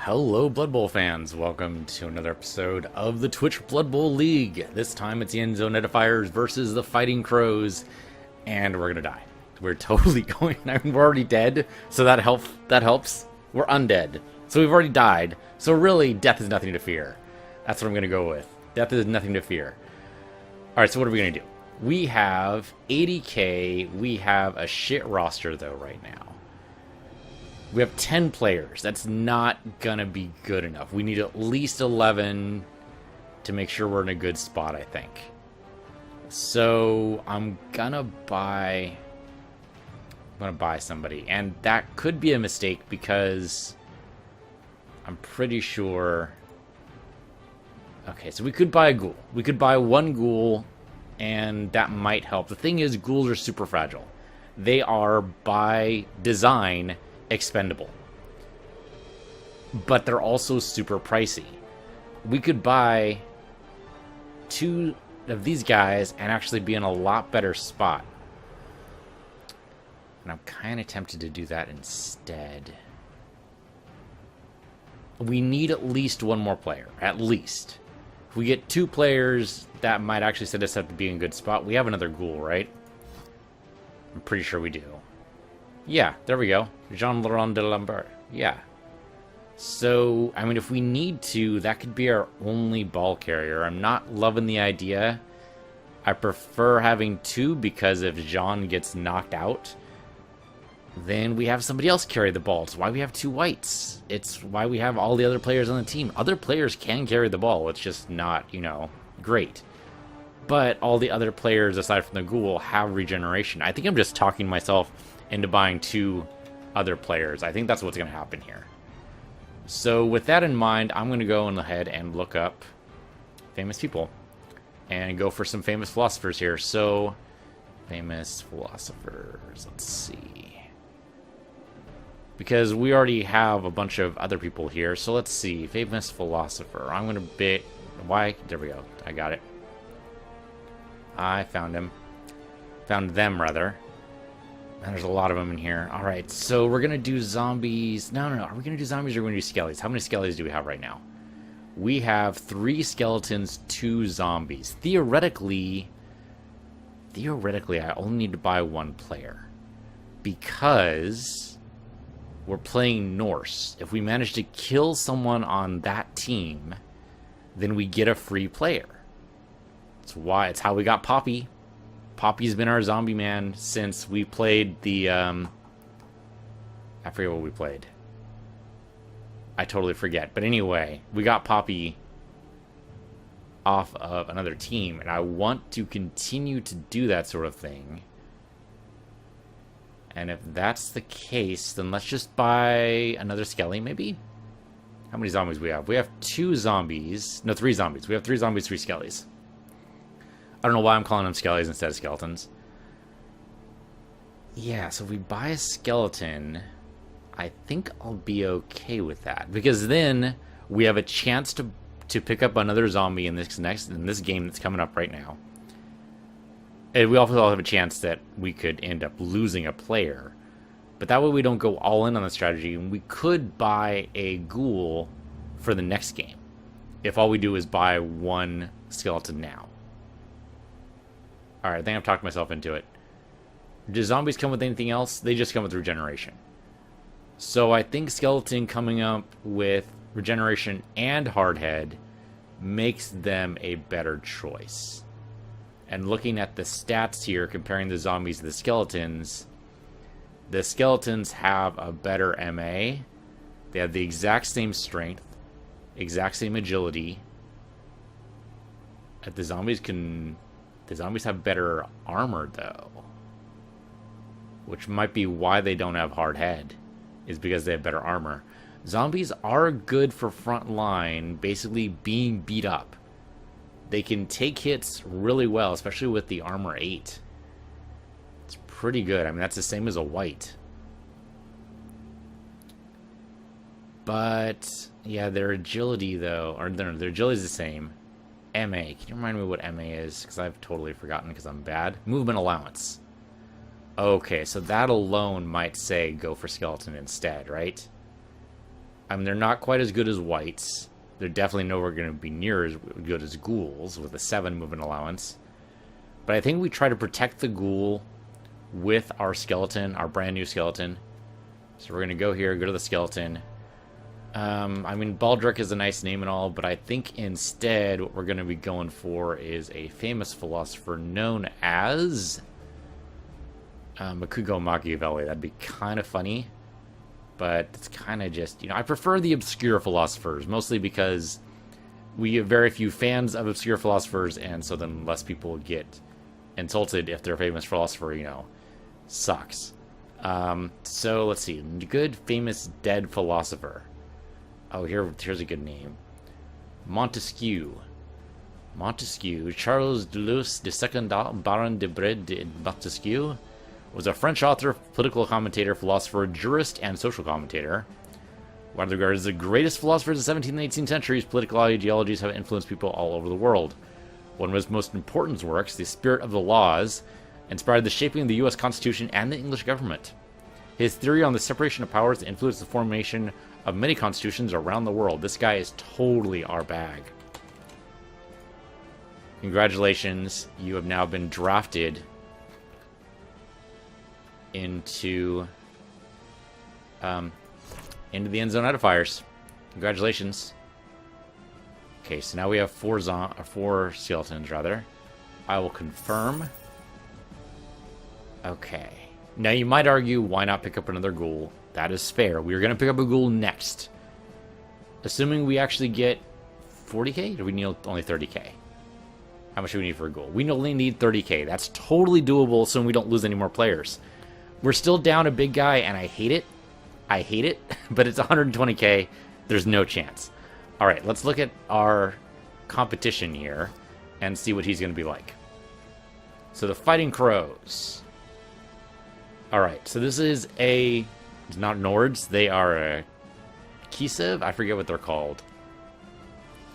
Hello, Blood Bowl fans. Welcome to another episode of the Twitch Blood Bowl League. This time it's the Endzone Edifiers versus the Fighting Crows, and we're gonna die. We're totally going. I mean, we're already dead, so that helps. We're undead, so we've already died. So really, death is nothing to fear. That's what I'm gonna go with. Death is nothing to fear. All right, so what are we gonna do? We have 80k. We have a shit roster though right now. We have 10 players. That's not gonna be good enough. We need at least 11 to make sure we're in a good spot, I think. So I'm gonna buy somebody, and that could be a mistake because I'm pretty sure. Okay, so we could buy a ghoul. We could buy one ghoul, and that might help. The thing is, ghouls are super fragile. They are by design expendable, but they're also super pricey. We could buy 2 of these guys and actually be in a lot better spot, and I'm kind of tempted to do that instead. We need at least one more player, at least. If we get 2 players, that might actually set us up to be in a good spot. We have another ghoul, right? I'm pretty sure we do. Yeah, there we go. Jean-Laurent de Lambert. Yeah. So, I mean, if we need to, that could be our only ball carrier. I'm not loving the idea. I prefer having 2 because if Jean gets knocked out, then we have somebody else carry the ball. It's why we have 2 whites. It's why we have all the other players on the team. Other players can carry the ball. It's just not, great. But all the other players, aside from the ghoul, have regeneration. I think I'm just talking myself into buying 2 other players. I think that's what's going to happen here. So with that in mind, I'm going to go ahead and look up famous people and go for some famous philosophers here. So, famous philosophers, let's see. Because we already have a bunch of other people here, so let's see. Famous philosopher. I'm going to bit... Why? There we go. I got it. I found him. Found them, rather. And there's a lot of them in here. Alright, so we're going to do zombies. No. Are we going to do zombies or are we going to do skellies? How many skellies do we have right now? We have 3 skeletons, 2 zombies. Theoretically, I only need to buy 1 player. Because we're playing Norse. If we manage to kill someone on that team, then we get a free player. It's how we got Poppy. Poppy's been our zombie man since we played the, I forget what we played. I totally forget. But anyway, we got Poppy off of another team, and I want to continue to do that sort of thing. And if that's the case, then let's just buy another skelly, maybe? How many zombies we have? We have 2 zombies. No, 3 zombies. We have 3 zombies, 3 skellies. I don't know why I'm calling them skellies instead of skeletons. Yeah, so if we buy a skeleton, I think I'll be okay with that. Because then we have a chance to pick up another zombie in this game that's coming up right now. And we also have a chance that we could end up losing a player. But that way we don't go all in on the strategy. And we could buy a ghoul for the next game. If all we do is buy 1 skeleton now. Alright, I think I've talked myself into it. Do zombies come with anything else? They just come with regeneration. So I think skeleton coming up with regeneration and hardhead makes them a better choice. And looking at the stats here, comparing the zombies to the skeletons have a better MA. They have the exact same strength, exact same agility. The zombies have better armor, though. Which might be why they don't have hard head. Is because they have better armor. Zombies are good for front line, basically being beat up. They can take hits really well, especially with the armor 8. It's pretty good. I mean, that's the same as a white. But, yeah, their agility, though, or their agility is the same. MA. Can you remind me what MA is? Because I've totally forgotten because I'm bad. Movement allowance. Okay, so that alone might say go for skeleton instead, right? I mean, they're not quite as good as whites. They're definitely nowhere going to be near as good as ghouls with a 7 movement allowance. But I think we try to protect the ghoul with our skeleton, our brand new skeleton. So we're going to go here, go to the skeleton. I mean, Baldric is a nice name and all, but I think instead what we're going to be going for is a famous philosopher known as Makugo Machiavelli. That'd be kind of funny, but it's kind of just, I prefer the obscure philosophers, mostly because we have very few fans of obscure philosophers, and so then less people get insulted if their famous philosopher, sucks. So let's see. Good, famous, dead philosopher. Oh, here's a good name. Montesquieu. Charles de Luz de Second Baron de Bred de Montesquieu was a French author, political commentator, philosopher, jurist, and social commentator. Widely regarded as the greatest philosophers of the 17th and 18th centuries, political ideologies have influenced people all over the world. One of his most important works, The Spirit of the Laws, inspired the shaping of the U.S. Constitution and the English government. His theory on the separation of powers influenced the formation of many constitutions around the world. This guy is totally our bag. Congratulations, you have now been drafted into the Endzone Edifiers. Congratulations. Okay, so now we have four skeletons, rather. I will confirm. Okay. Now you might argue, why not pick up another ghoul? That is fair. We are going to pick up a ghoul next. Assuming we actually get 40k? Or do we need only 30k? How much do we need for a ghoul? We only need 30k. That's totally doable, assuming we don't lose any more players. We're still down a big guy, and I hate it. I hate it, but it's 120k. There's no chance. All right, let's look at our competition here and see what he's going to be like. So the Fighting Crows. All right, so this is it's not Nords. They are a Kislev. I forget what they're called.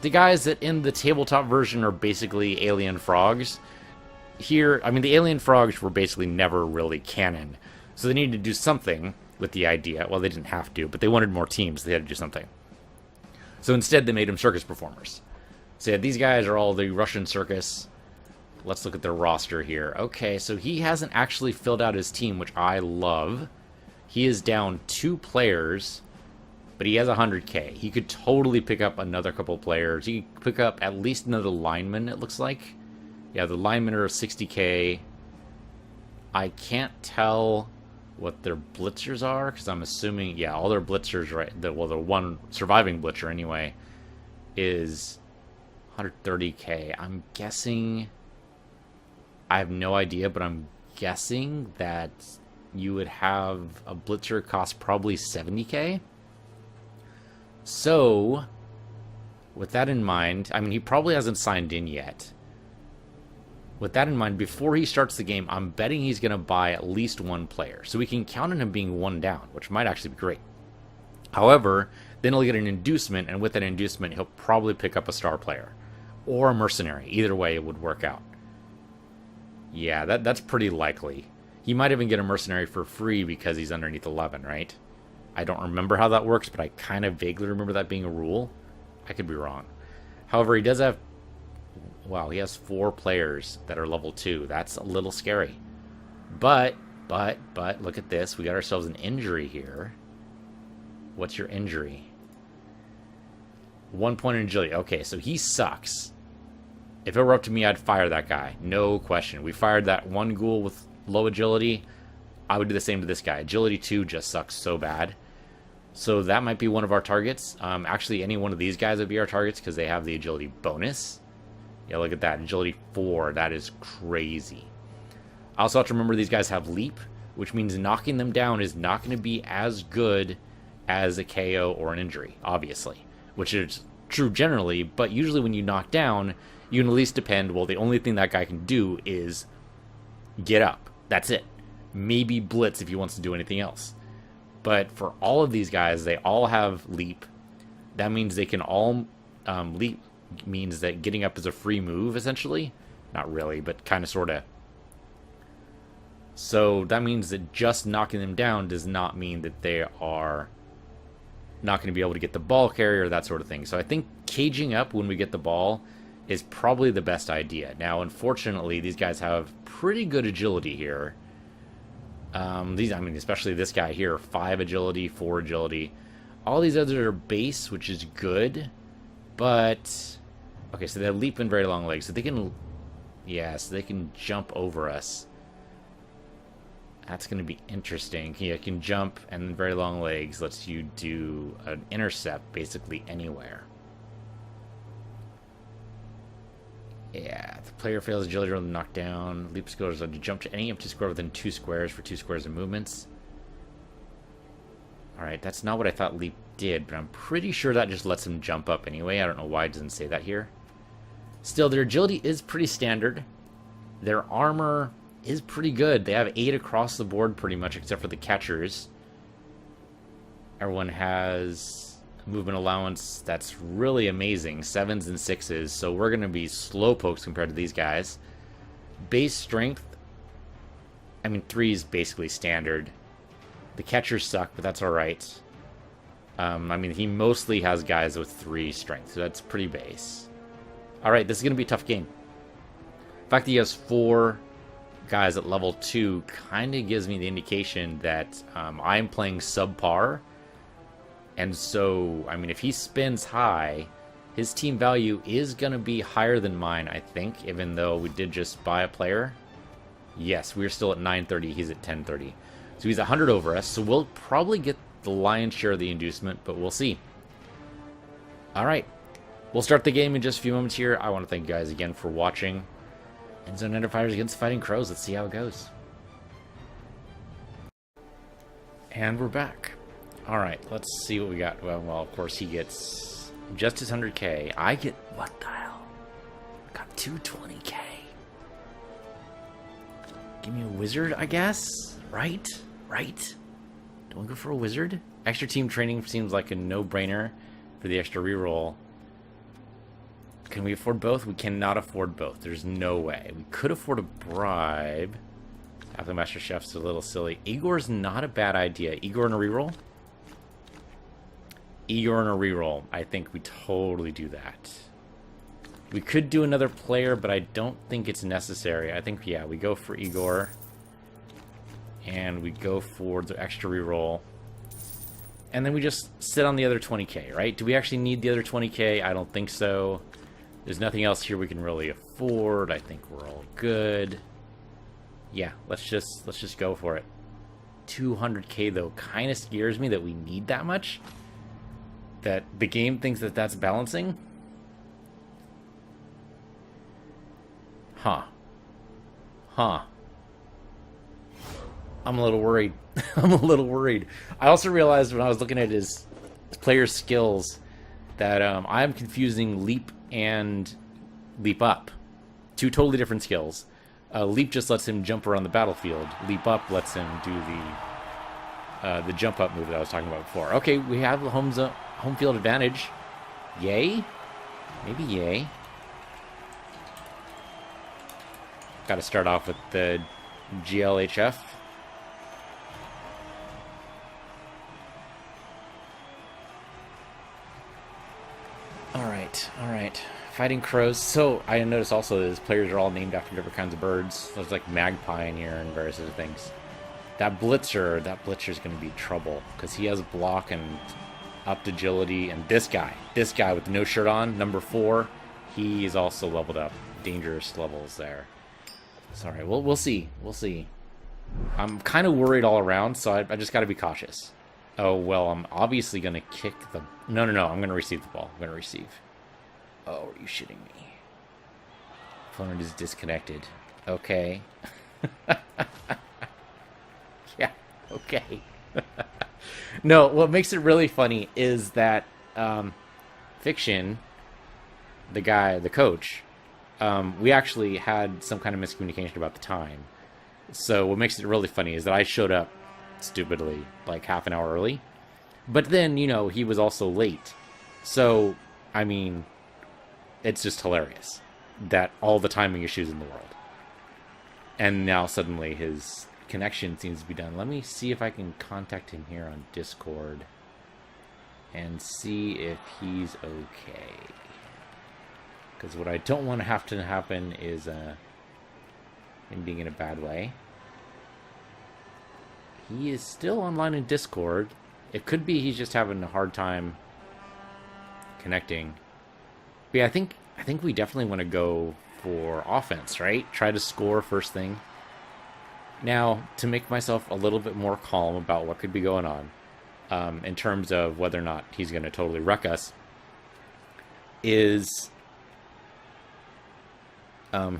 The guys that in the tabletop version are basically alien frogs. Here, I mean, the alien frogs were basically never really canon. So they needed to do something with the idea. Well, they didn't have to, but they wanted more teams. So they had to do something. So instead, they made them circus performers. So yeah, these guys are all the Russian circus. Let's look at their roster here. Okay, so he hasn't actually filled out his team, which I love. He is down 2 players, but he has 100k. He could totally pick up another couple players. He could pick up at least another lineman, it looks like. Yeah, the linemen are 60k. I can't tell what their blitzers are, because I'm assuming, yeah, all their blitzers, right? Well, the one surviving blitzer, anyway, is 130k. I'm guessing... I have no idea, but I'm guessing that you would have a blitzer cost probably 70k. So, with that in mind, I mean, he probably hasn't signed in yet. With that in mind, before he starts the game, I'm betting he's going to buy at least 1 player. So we can count on him being 1 down, which might actually be great. However, then he'll get an inducement, and with that inducement, he'll probably pick up a star player. Or a mercenary. Either way, it would work out. Yeah, that's pretty likely. He might even get a mercenary for free because he's underneath 11, right? I don't remember how that works, but I kind of vaguely remember that being a rule. I could be wrong. However, he does have... Wow, he has 4 players that are level 2. That's a little scary. But, look at this. We got ourselves an injury here. What's your injury? 1 point in agility. Okay, so he sucks. If it were up to me, I'd fire that guy. No question. We fired that one ghoul with low agility. I would do the same to this guy. Agility 2 just sucks so bad. So that might be one of our targets. Actually, any one of these guys would be our targets because they have the agility bonus. Yeah, look at that. Agility 4. That is crazy. I also have to remember these guys have leap, which means knocking them down is not going to be as good as a KO or an injury, obviously. Which is true generally, but usually when you knock down, you can at least depend, well, the only thing that guy can do is get up. That's it. Maybe blitz if he wants to do anything else. But for all of these guys, they all have leap. That means they can all... leap means that getting up is a free move, essentially. Not really, but kind of, sort of. So that means that just knocking them down does not mean that they are not going to be able to get the ball carrier, that sort of thing. So I think caging up when we get the ball is probably the best idea. Now, unfortunately, these guys have pretty good agility here. Especially this guy here, 5 agility, 4 agility. All these others are base, which is good, but okay, so they have leap and very long legs, so they can, so they can jump over us. That's going to be interesting. Yeah, can jump and very long legs lets you do an intercept basically anywhere. Yeah, the player fails agility or knockdown. Leap scores let you jump to any empty square within 2 squares for 2 squares of movements. Alright, that's not what I thought leap did, but I'm pretty sure that just lets him jump up anyway. I don't know why it doesn't say that here. Still, their agility is pretty standard. Their armor is pretty good. They have 8 across the board pretty much, except for the catchers. Everyone has movement allowance that's really amazing. 7s and 6s, so we're going to be slowpokes compared to these guys. Base strength, 3 is basically standard. The catchers suck, but that's alright. He mostly has guys with 3 strength, so that's pretty base. Alright, this is going to be a tough game. The fact that he has 4 guys at level 2 kind of gives me the indication that I'm playing subpar. And so, if he spins high, his team value is going to be higher than mine, I think, even though we did just buy a player. Yes, we're still at 930, he's at 1030. So he's 100 over us, so we'll probably get the lion's share of the inducement, but we'll see. Alright, we'll start the game in just a few moments here. I want to thank you guys again for watching. Endzone Edifiers against Fighting Crows. Let's see how it goes. And we're back. Alright, let's see what we got. Well, of course, he gets just his 100k. I get, what the hell? Got 220k. Give me a wizard, I guess? Right? Don't we go for a wizard? Extra team training seems like a no-brainer for the extra reroll. Can we afford both? We cannot afford both. There's no way. We could afford a bribe. Half the Master Chef's a little silly. Igor's not a bad idea. Igor and a reroll? Igor and a reroll. I think we totally do that. We could do another player, but I don't think it's necessary. I think, yeah, we go for Igor. And we go for the extra reroll. And then we just sit on the other 20k, right? Do we actually need the other 20k? I don't think so. There's nothing else here we can really afford. I think we're all good. Yeah, let's just go for it. 200k though kind of scares me that we need that much. That the game thinks that that's balancing. Huh. I'm a little worried. I also realized when I was looking at his player skills that I'm confusing leap and leap up. 2 totally different skills. Leap just lets him jump around the battlefield. Leap up lets him do the jump up move that I was talking about before. Okay, we have the home field advantage. Yay? Maybe yay. Got to start off with the GLHF. Alright. Fighting Crows. So, I noticed also that his players are all named after different kinds of birds. There's like magpie in here and various other things. That Blitzer's going to be trouble, because he has block and upped agility, and this guy with no shirt on, number 4, he is also leveled up. Dangerous levels there. Sorry, we'll see. I'm kind of worried all around, so I just got to be cautious. Oh, well, I'm obviously going to kick the... No, I'm going to receive the ball. I'm going to receive. Oh, are you shitting me? Opponent is disconnected. Okay. Yeah, okay. No, what makes it really funny is that Fiction, the coach, we actually had some kind of miscommunication about the time. So what makes it really funny is that I showed up stupidly like half an hour early. But then, he was also late. So, it's just hilarious that all the timing issues in the world. And now suddenly his connection seems to be done. Let me see if I can contact him here on Discord. and see if he's okay. Because what I don't want to have to happen is him being in a bad way. He is still online in Discord. It could be he's just having a hard time connecting. But yeah, I think we definitely want to go for offense, right? Try to score first thing. Now, to make myself a little bit more calm about what could be going on, in terms of whether or not he's going to totally wreck us, is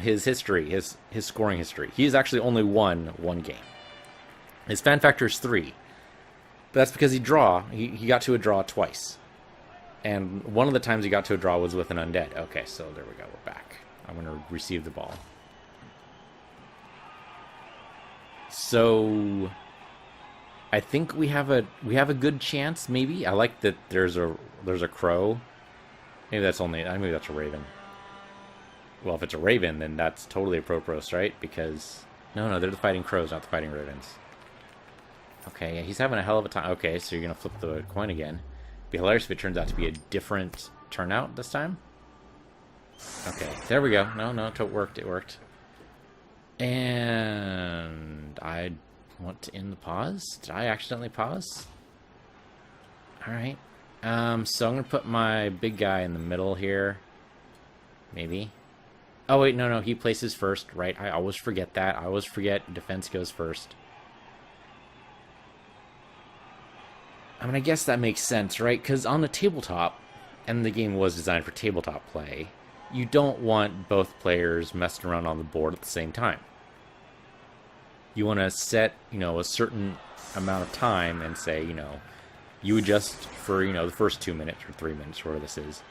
his history, his scoring history. He's actually only won one game. His fan factor is 3. But that's because he got to a draw twice. And one of the times he got to a draw was with an undead. Okay, so there we go, we're back. I'm going to receive the ball. So I think we have a good chance, maybe. I like that there's a crow. Maybe that's a raven. Well, if it's a raven, then that's totally a Propros, right? Because no, they're the fighting crows, not the fighting ravens. Okay, yeah, he's having a hell of a time. Okay, so you're gonna flip the coin again. It'd be hilarious if it turns out to be a different turnout this time. Okay, there we go. No, it worked. It worked. And I want to end the pause. Did I accidentally pause? All right. So I'm gonna put my big guy in the middle here. Maybe. Oh wait, no, he places first, right? I always forget that. I always forget defense goes first. I mean, I guess that makes sense, right? Because on the tabletop, and the game was designed for tabletop play, you don't want both players messing around on the board at the same time. You want to set, a certain amount of time and say, you adjust for, the first 2 minutes or 3 minutes, whatever this is,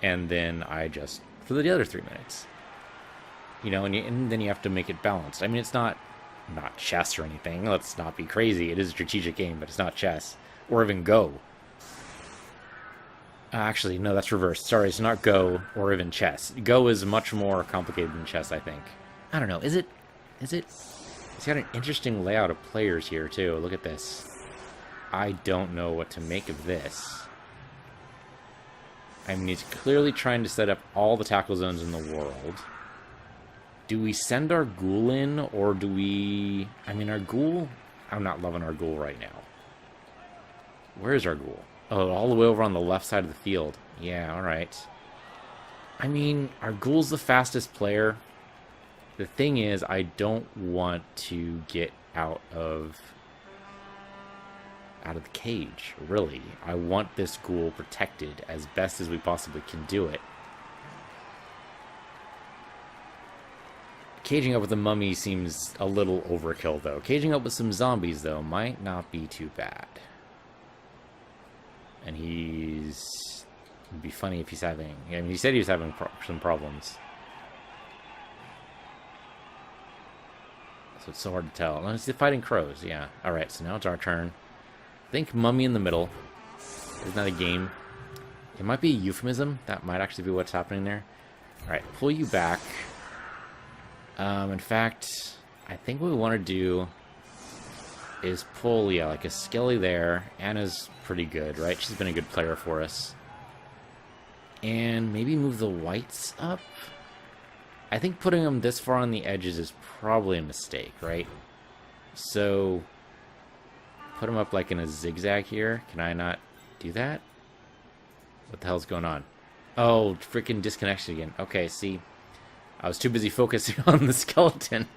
and then I adjust for the other 3 minutes. And then you have to make it balanced. I mean, it's not chess or anything. Let's not be crazy. It is a strategic game, but it's not chess. Or even Go. Actually, no, that's reversed. Sorry, it's not Go or even chess. Go is much more complicated than chess, I think. I don't know. Is it? It's got an interesting layout of players here, too. Look at this. I don't know what to make of this. I mean, he's clearly trying to set up all the tackle zones in the world. Do we send our ghoul in, or do we... I mean, our ghoul... I'm not loving our ghoul right now. Where is our ghoul? Oh, all the way over on the left side of the field. Yeah, alright. I mean, our ghoul's the fastest player. The thing is, I don't want to get out of the cage, really. I want this ghoul protected as best as we possibly can do it. Caging up with a mummy seems a little overkill, though. Caging up with some zombies, though, might not be too bad. And it'd be funny if he's having... I mean, he said he was having some problems. So it's so hard to tell. No, it's the fighting crows, yeah. Alright, so now it's our turn. I think mummy in the middle. Isn't that a game? It might be a euphemism. That might actually be what's happening there. Alright, pull you back. In fact, I think what we want to do is pull, like a Skelly there. Anna's pretty good, right? She's been a good player for us. And maybe move the whites up? I think putting them this far on the edges is probably a mistake, right? So, put them up like in a zigzag here. Can I not do that? What the hell's going on? Oh, freaking disconnection again. Okay, see... I was too busy focusing on the skeleton.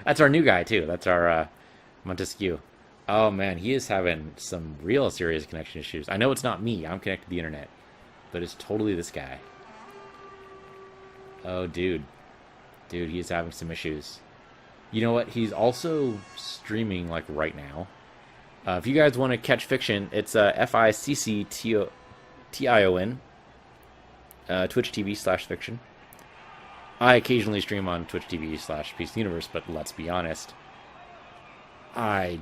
That's our new guy, too. That's our Montesquieu. Oh, man, he is having some real serious connection issues. I know it's not me. I'm connected to the internet. But it's totally this guy. Oh, dude. Dude, he is having some issues. You know what? He's also streaming, like, right now. If you guys want to catch fiction, it's FICCTION. Twitch TV/fiction. I occasionally stream on Twitch TV/Peace Universe, but let's be honest, I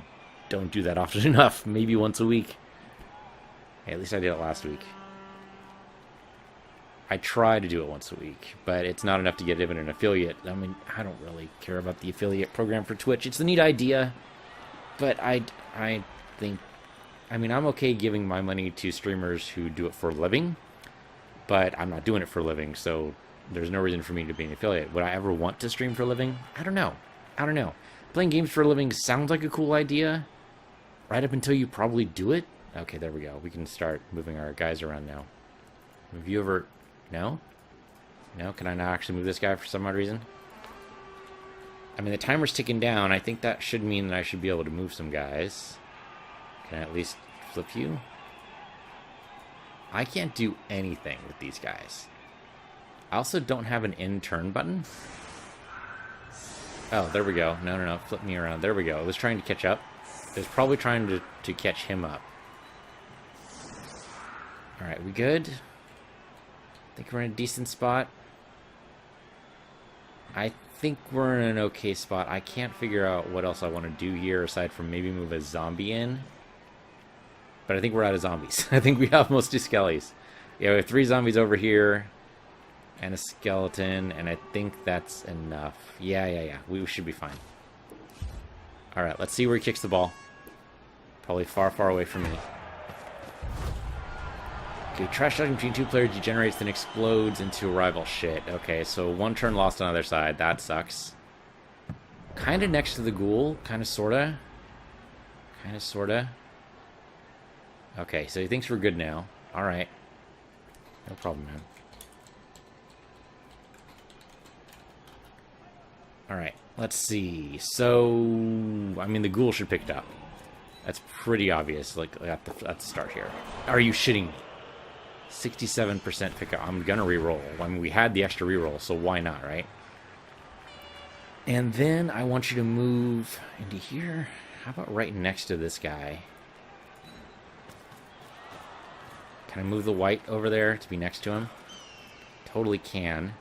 don't do that often enough. Maybe once a week. Hey, at least I did it last week. I try to do it once a week, but it's not enough to get even an affiliate. I mean, I don't really care about the affiliate program for Twitch. It's a neat idea, but I I mean, I'm okay giving my money to streamers who do it for a living, but I'm not doing it for a living, so there's no reason for me to be an affiliate. Would I ever want to stream for a living? I don't know. I don't know. Playing games for a living sounds like a cool idea, right up until you probably do it. Okay, there we go. We can start moving our guys around now. Have you ever... No? No? Can I not actually move this guy for some odd reason? I mean, the timer's ticking down. I think that should mean that I should be able to move some guys. Can I at least flip you? I can't do anything with these guys. I also don't have an end turn button. Oh, there we go. No, no, no. Flip me around. There we go. It was trying to catch up. It was probably trying to catch him up. Alright, we good? I think we're in a decent spot. I think we're in an okay spot. I can't figure out what else I want to do here aside from maybe move a zombie in. But I think we're out of zombies. I think we have mostly skellies. Yeah, we have 3 zombies over here. And a skeleton. And I think that's enough. Yeah. We should be fine. Alright, let's see where he kicks the ball. Probably far, far away from me. Okay, trash talking between 2 players degenerates then explodes into a rival. Shit. Okay, so 1 turn lost on either side. That sucks. Kind of next to the ghoul. Kind of, sorta. Kind of, sorta. Okay, so he thinks we're good now. Alright. No problem, man. Alright, let's see. So, I mean, the ghoul should pick it up. That's pretty obvious, like, at the start here. Are you shitting me? 67% pickup. I'm gonna reroll. I mean, we had the extra reroll, so why not, right? And then I want you to move into here. How about right next to this guy? Can I move the white over there to be next to him? Totally can.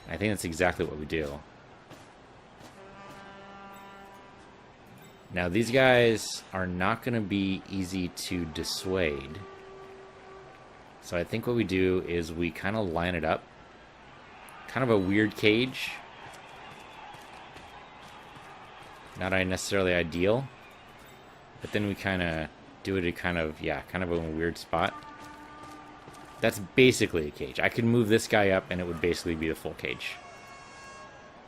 I think that's exactly what we do. Now, these guys are not going to be easy to dissuade. So I think what we do is we kind of line it up. Kind of a weird cage. Not necessarily ideal. But then we kind of do it at kind of a weird spot. That's basically a cage. I could move this guy up and it would basically be the full cage.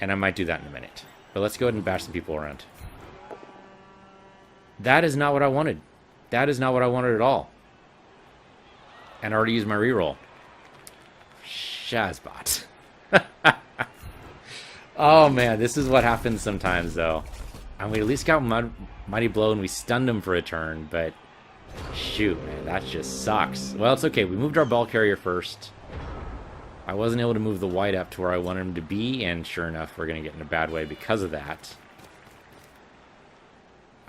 And I might do that in a minute. But let's go ahead and bash some people around. That is not what I wanted. That is not what I wanted at all. And I already used my reroll. Shazbot. Oh man, this is what happens sometimes though. And we at least got Mighty Blow and we stunned him for a turn, but shoot, man, that just sucks. Well, it's okay. We moved our ball carrier first. I wasn't able to move the white up to where I wanted him to be, and sure enough, we're going to get in a bad way because of that.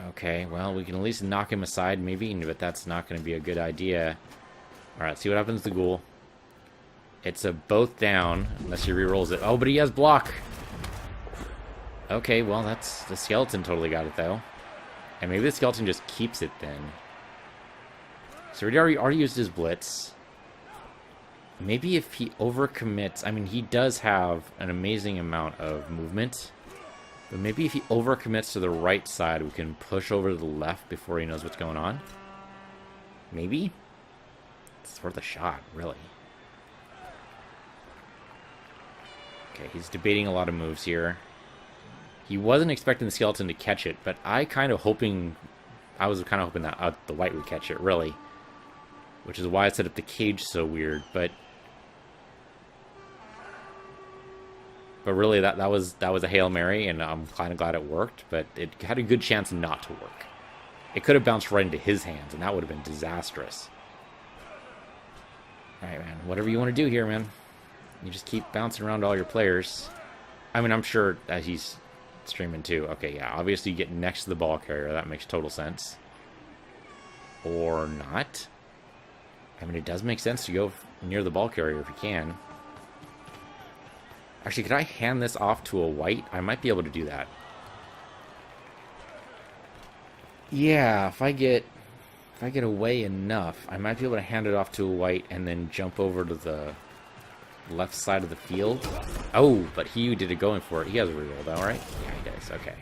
Okay, well, we can at least knock him aside, maybe, but that's not going to be a good idea. Alright, see what happens to Ghoul. It's a both down, unless he rerolls it. Oh, but he has block! Okay, well, that's... The skeleton totally got it, though. And maybe the skeleton just keeps it, then. So he already used his blitz. Maybe if he overcommits... I mean, he does have an amazing amount of movement. But maybe if he overcommits to the right side, we can push over to the left before he knows what's going on. Maybe? It's worth a shot, really. Okay, he's debating a lot of moves here. He wasn't expecting the skeleton to catch it, but I was kind of hoping that the white would catch it, really. Which is why I set up the cage so weird, but really, that was a Hail Mary, and I'm kind of glad it worked, but it had a good chance not to work. It could have bounced right into his hands, and that would have been disastrous. Alright, man. Whatever you want to do here, man. You just keep bouncing around all your players. I mean, I'm sure that he's streaming too. Okay, yeah. Obviously, you get next to the ball carrier. That makes total sense. Or not. I mean, it does make sense to go near the ball carrier if you can. Actually, could I hand this off to a white? I might be able to do that. Yeah, if I get away enough, I might be able to hand it off to a white and then jump over to the left side of the field. Oh, but he did it going for it. He has a reroll though, right? Yeah, he does. Okay.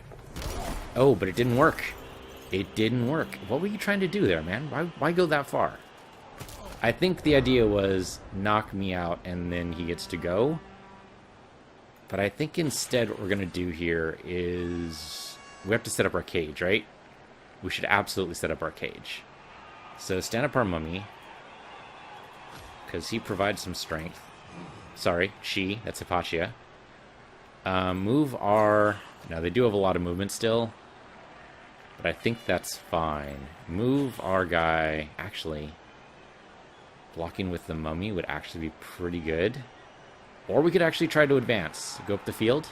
Oh, but it didn't work. It didn't work. What were you trying to do there, man? Why go that far? I think the idea was knock me out and then he gets to go. But I think instead what we're going to do here is we have to set up our cage, right? We should absolutely set up our cage. So stand up our mummy, because he provides some strength. Sorry, she, that's Hypatia. Move our... Now, they do have a lot of movement still, but I think that's fine. Move our guy... Actually, blocking with the mummy would actually be pretty good. Or we could actually try to advance. Go up the field.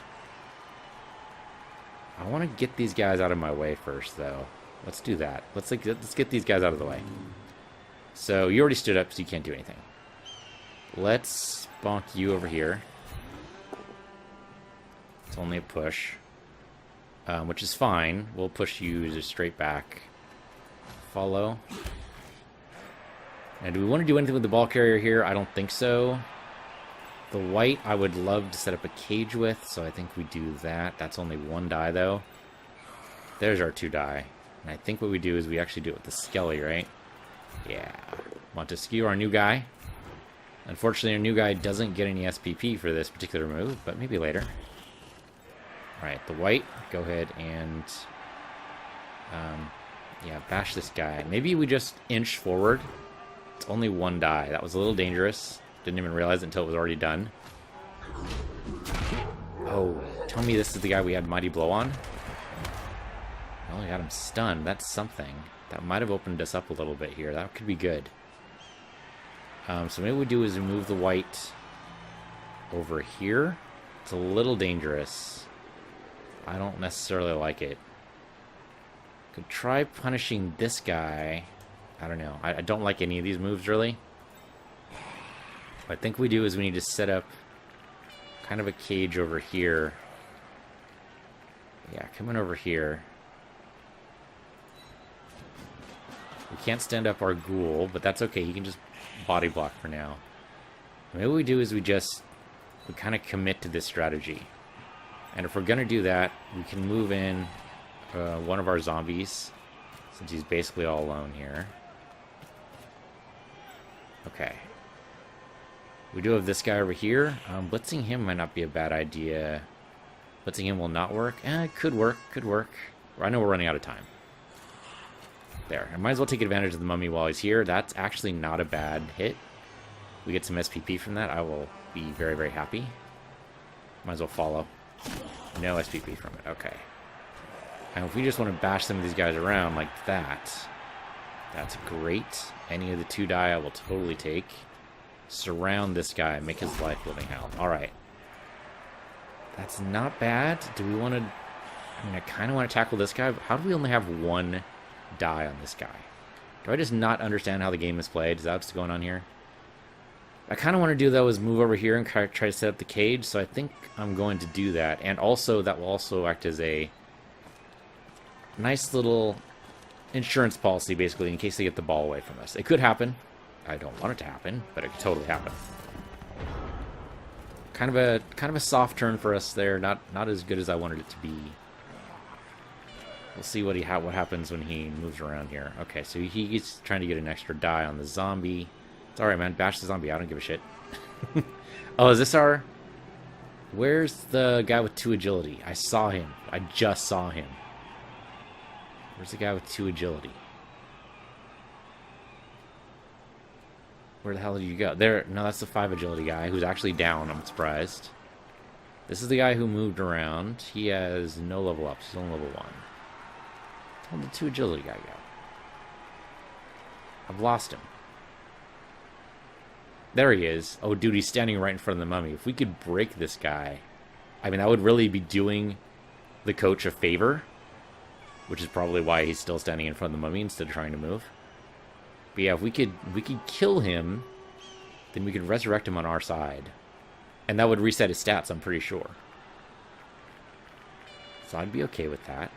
I want to get these guys out of my way first, though. Let's do that. Let's get these guys out of the way. So, you already stood up, so you can't do anything. Let's bonk you over here. It's only a push. Which is fine. We'll push you just straight back. Follow. Now, do we want to do anything with the ball carrier here? I don't think so. The white, I would love to set up a cage with, so I think we do that. That's only 1 die, though. There's our 2 die. And I think what we do is we actually do it with the Skelly, right? Yeah. Montesquieu, our new guy. Unfortunately, our new guy doesn't get any SPP for this particular move, but maybe later. Alright, the white, go ahead and... yeah, bash this guy. Maybe we just inch forward. It's only 1 die. That was a little dangerous. Didn't even realize it until it was already done. Oh, tell me this is the guy we had Mighty Blow on? Well, we got him stunned. That's something. That might have opened us up a little bit here. That could be good. So maybe what we do is we move the white over here. It's a little dangerous. I don't necessarily like it. Could try punishing this guy. I don't know. I don't like any of these moves, really. What I think we do is we need to set up kind of a cage over here. Yeah, come in over here. We can't stand up our ghoul, but that's okay. He can just body block for now. Maybe what we do is we kind of commit to this strategy. And if we're going to do that, we can move in one of our zombies, since he's basically all alone here. Okay. We do have this guy over here. Blitzing him might not be a bad idea. Blitzing him will not work. It could work, could work. I know we're running out of time. There. I might as well take advantage of the mummy while he's here. That's actually not a bad hit. We get some SPP from that. I will be very, very happy. Might as well follow. No SPP from it. Okay. And if we just want to bash some of these guys around like that, that's great. Any of the 2 die I will totally take. Surround this guy. Make his life living hell. Alright. That's not bad. Do we want to... I mean, I kind of want to tackle this guy. But how do we only have 1 die on this guy? Do I just not understand how the game is played? Is that what's going on here? I kind of want to do, though, is move over here and try to set up the cage. So I think I'm going to do that. And also, that will also act as a nice little insurance policy, basically, in case they get the ball away from us. It could happen. I don't want it to happen, but it could totally happen. Kind of a soft turn for us there. Not as good as I wanted it to be. We'll see what happens when he moves around here. Okay, so he's trying to get an extra die on the zombie. It's alright, man. Bash the zombie. I don't give a shit. Oh, is this our... Where's the guy with 2 agility? I saw him. I just saw him. Where's the guy with 2 agility? Where the hell did you go? There. No, that's the 5 agility guy who's actually down. I'm surprised. This is the guy who moved around. He has no level up. He's only level 1. Where'd the 2 agility guy go? I've lost him. There he is. Oh, dude, he's standing right in front of the mummy. If we could break this guy, I mean, that would really be doing the coach a favor, which is probably why he's still standing in front of the mummy instead of trying to move. But yeah, if we could kill him, then we could resurrect him on our side. And that would reset his stats, I'm pretty sure. So I'd be okay with that.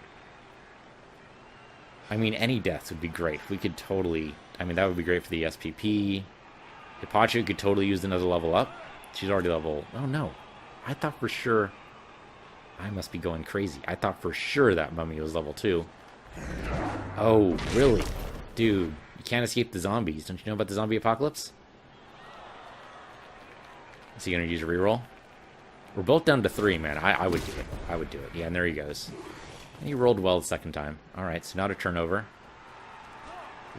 I mean, any deaths would be great. We could totally... I mean, that would be great for the SPP. Hypatia could totally use another level up. She's already level... Oh, no. I thought for sure... I must be going crazy. I thought for sure that mummy was level 2. Oh, really? Dude, you can't escape the zombies. Don't you know about the zombie apocalypse? Is he going to use a reroll? We're both down to 3, man. I would do it. I would do it. Yeah, and there he goes. And he rolled well the second time. Alright, so now to turnover.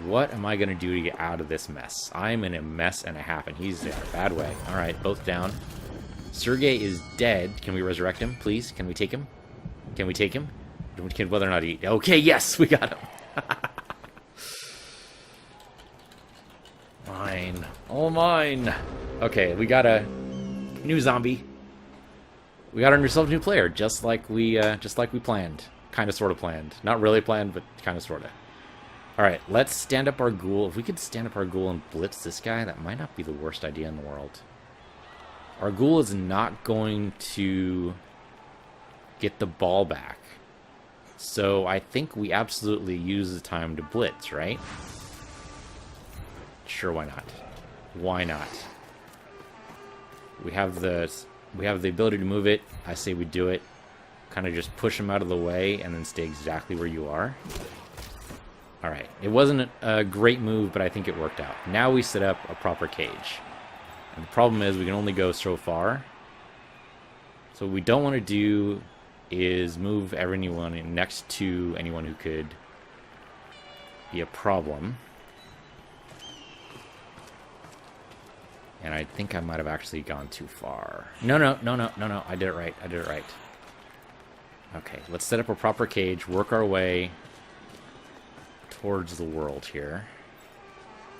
What am I going to do to get out of this mess? I'm in a mess and a half, and he's in a bad way. Alright, both down. Sergey is dead. Can we resurrect him, please? Can we take him? Can we take him? Whether or not he... Okay, yes, we got him. Mine. All mine. Okay, we got a new zombie. We got ourselves a new player, just like we planned. Kind of, sort of planned. Not really planned, but kind of, sort of. Alright, let's stand up our ghoul. If we could stand up our ghoul and blitz this guy, that might not be the worst idea in the world. Our ghoul is not going to get the ball back. So I think we absolutely use the time to blitz, right? Sure, why not? Why not? We have the ability to move it. I say we do it. Kind of just push him out of the way and then stay exactly where you are. Alright, it wasn't a great move, but I think it worked out. Now we set up a proper cage. And the problem is we can only go so far. So what we don't want to do is move everyone next to anyone who could be a problem. And I think I might have actually gone too far. No, I did it right. I did it right. Okay, let's set up a proper cage, work our way towards the world here.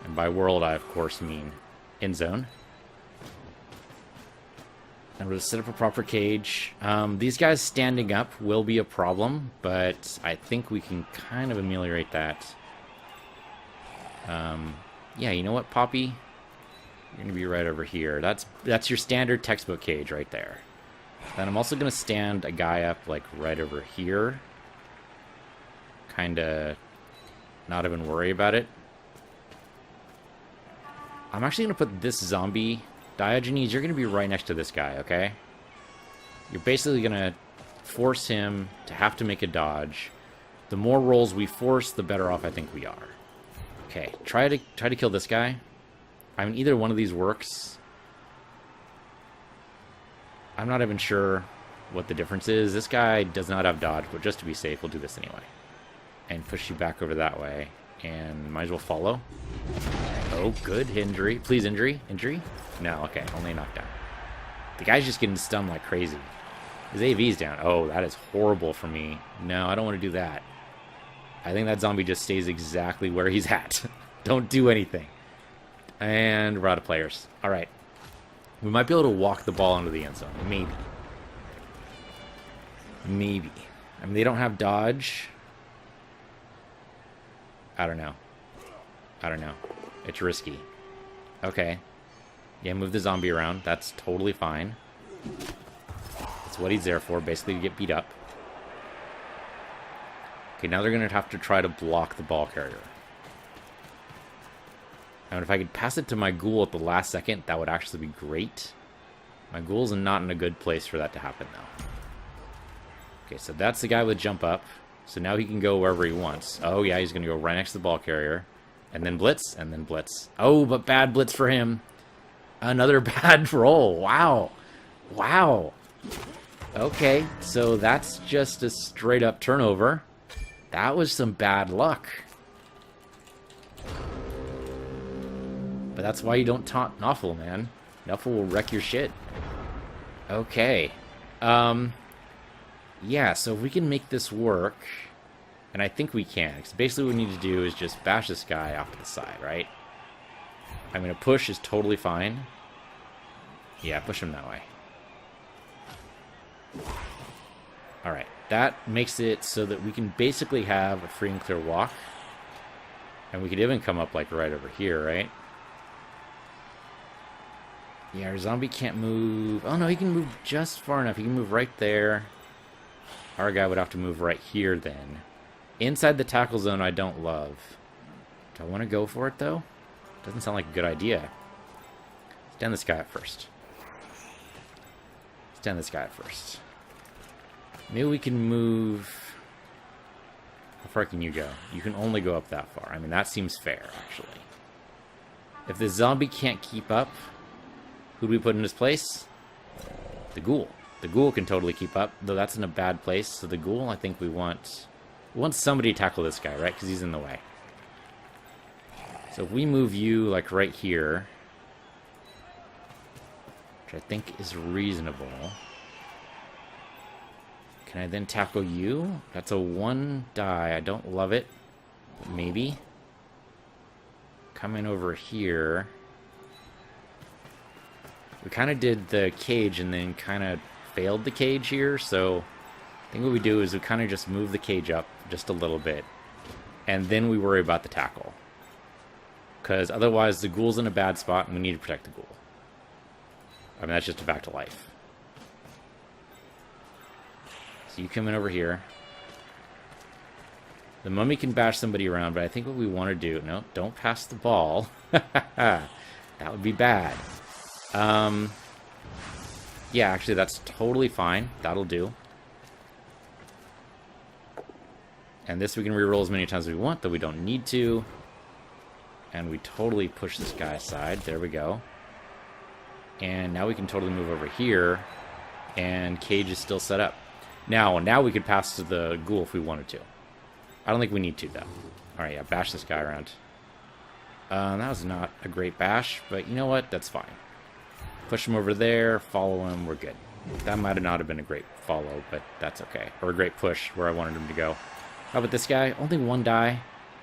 And by world, I of course mean Endzone. And we'll set up a proper cage. These guys standing up will be a problem, but I think we can kind of ameliorate that. Yeah, you know what, Poppy? You're going to be right over here. That's your standard textbook cage right there. Then I'm also going to stand a guy up, like, right over here. Kind of not even worry about it. I'm actually going to put this zombie... Diogenes, you're going to be right next to this guy, okay? You're basically going to force him to have to make a dodge. The more rolls we force, the better off I think we are. Okay, try to kill this guy. I mean, either one of these works. I'm not even sure what the difference is. This guy does not have dodge, but just to be safe, we'll do this anyway. And push you back over that way. And might as well follow. Oh, good. Injury. Please, injury. Injury? No, okay. Only a knockdown. The guy's just getting stunned like crazy. His AV's down. Oh, that is horrible for me. No, I don't want to do that. I think that zombie just stays exactly where he's at. Don't do anything. And we're out of players. Alright. We might be able to walk the ball into the end zone. Maybe. Maybe. I mean, they don't have dodge. I don't know. I don't know. It's risky. Okay. Yeah, move the zombie around. That's totally fine. That's what he's there for, basically to get beat up. Okay, now they're going to have to try to block the ball carrier. And if I could pass it to my ghoul at the last second, that would actually be great. My ghoul's not in a good place for that to happen, though. Okay, so that's the guy with jump up. So now he can go wherever he wants. Oh, yeah, he's going to go right next to the ball carrier. And then blitz, and then blitz. Oh, but bad blitz for him. Another bad roll. Wow. Wow. Okay, so that's just a straight-up turnover. That was some bad luck. But that's why you don't taunt Nuffle, man. Nuffle will wreck your shit. Okay. Yeah, so if we can make this work, and I think we can, because basically what we need to do is just bash this guy off to the side, right? I mean, a push is totally fine. Yeah, push him that way. Alright, that makes it so that we can basically have a free and clear walk. And we could even come up, like, right over here, right? Yeah, our zombie can't move. Oh, no, he can move just far enough. He can move right there. Our guy would have to move right here, then. Inside the tackle zone, I don't love. Do I want to go for it, though? Doesn't sound like a good idea. Stand this guy up first. Stand this guy up first. Maybe we can move... How far can you go? You can only go up that far. I mean, that seems fair, actually. If the zombie can't keep up, who do we put in his place? The ghoul. The ghoul can totally keep up, though that's in a bad place. So the ghoul, I think we want somebody to tackle this guy, right? Because he's in the way. So if we move you, like, right here, which I think is reasonable, can I then tackle you? That's a 1 die. I don't love it, but maybe. Coming over here. We kind of did the cage and then kind of failed the cage here, so I think what we do is we kind of just move the cage up just a little bit, and then we worry about the tackle. Because otherwise the ghoul's in a bad spot and we need to protect the ghoul. I mean, that's just a back to life. So you come in over here. The mummy can bash somebody around, but I think what we want to do... No, don't pass the ball. That would be bad. Yeah, actually, that's totally fine. That'll do. And this we can reroll as many times as we want, though we don't need to. And we totally push this guy aside. There we go. And now we can totally move over here. And cage is still set up. Now we could pass to the ghoul if we wanted to. I don't think we need to, though. Alright, yeah, bash this guy around. That was not a great bash, but you know what? That's fine. Push him over there, follow him, we're good. That might not have been a great follow, but that's okay. Or a great push where I wanted him to go. How about this guy? Only 1 die.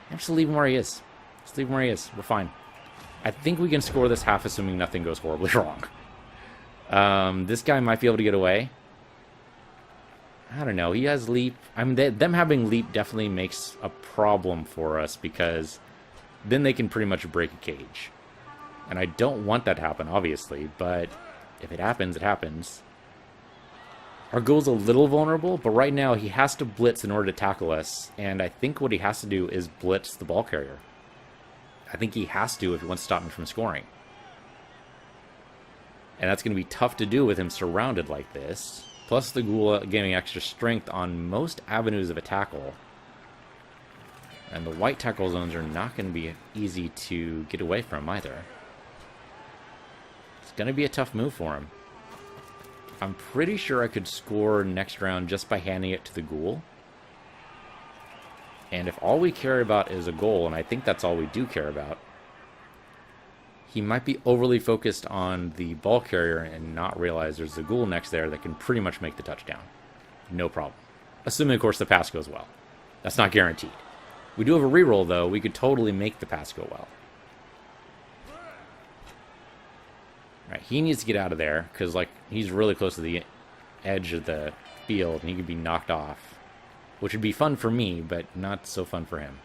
I'm just leave him where he is. Just leave him where he is. We're fine. I think we can score this half assuming nothing goes horribly wrong. This guy might be able to get away. I don't know. He has leap. I mean, them having leap definitely makes a problem for us because then they can pretty much break a cage. And I don't want that to happen, obviously, but if it happens, it happens. Our ghoul's a little vulnerable, but right now he has to blitz in order to tackle us, and I think what he has to do is blitz the ball carrier. I think he has to if he wants to stop me from scoring. And that's going to be tough to do with him surrounded like this. Plus the ghoul gaining extra strength on most avenues of a tackle. And the white tackle zones are not going to be easy to get away from either. It's going to be a tough move for him. I'm pretty sure I could score next round just by handing it to the ghoul. And if all we care about is a goal, and I think that's all we do care about, he might be overly focused on the ball carrier and not realize there's a ghoul next there that can pretty much make the touchdown. No problem. Assuming, of course, the pass goes well. That's not guaranteed. We do have a reroll, though. We could totally make the pass go well. Alright, he needs to get out of there, because, like, he's really close to the edge of the field, and he could be knocked off. Which would be fun for me, but not so fun for him.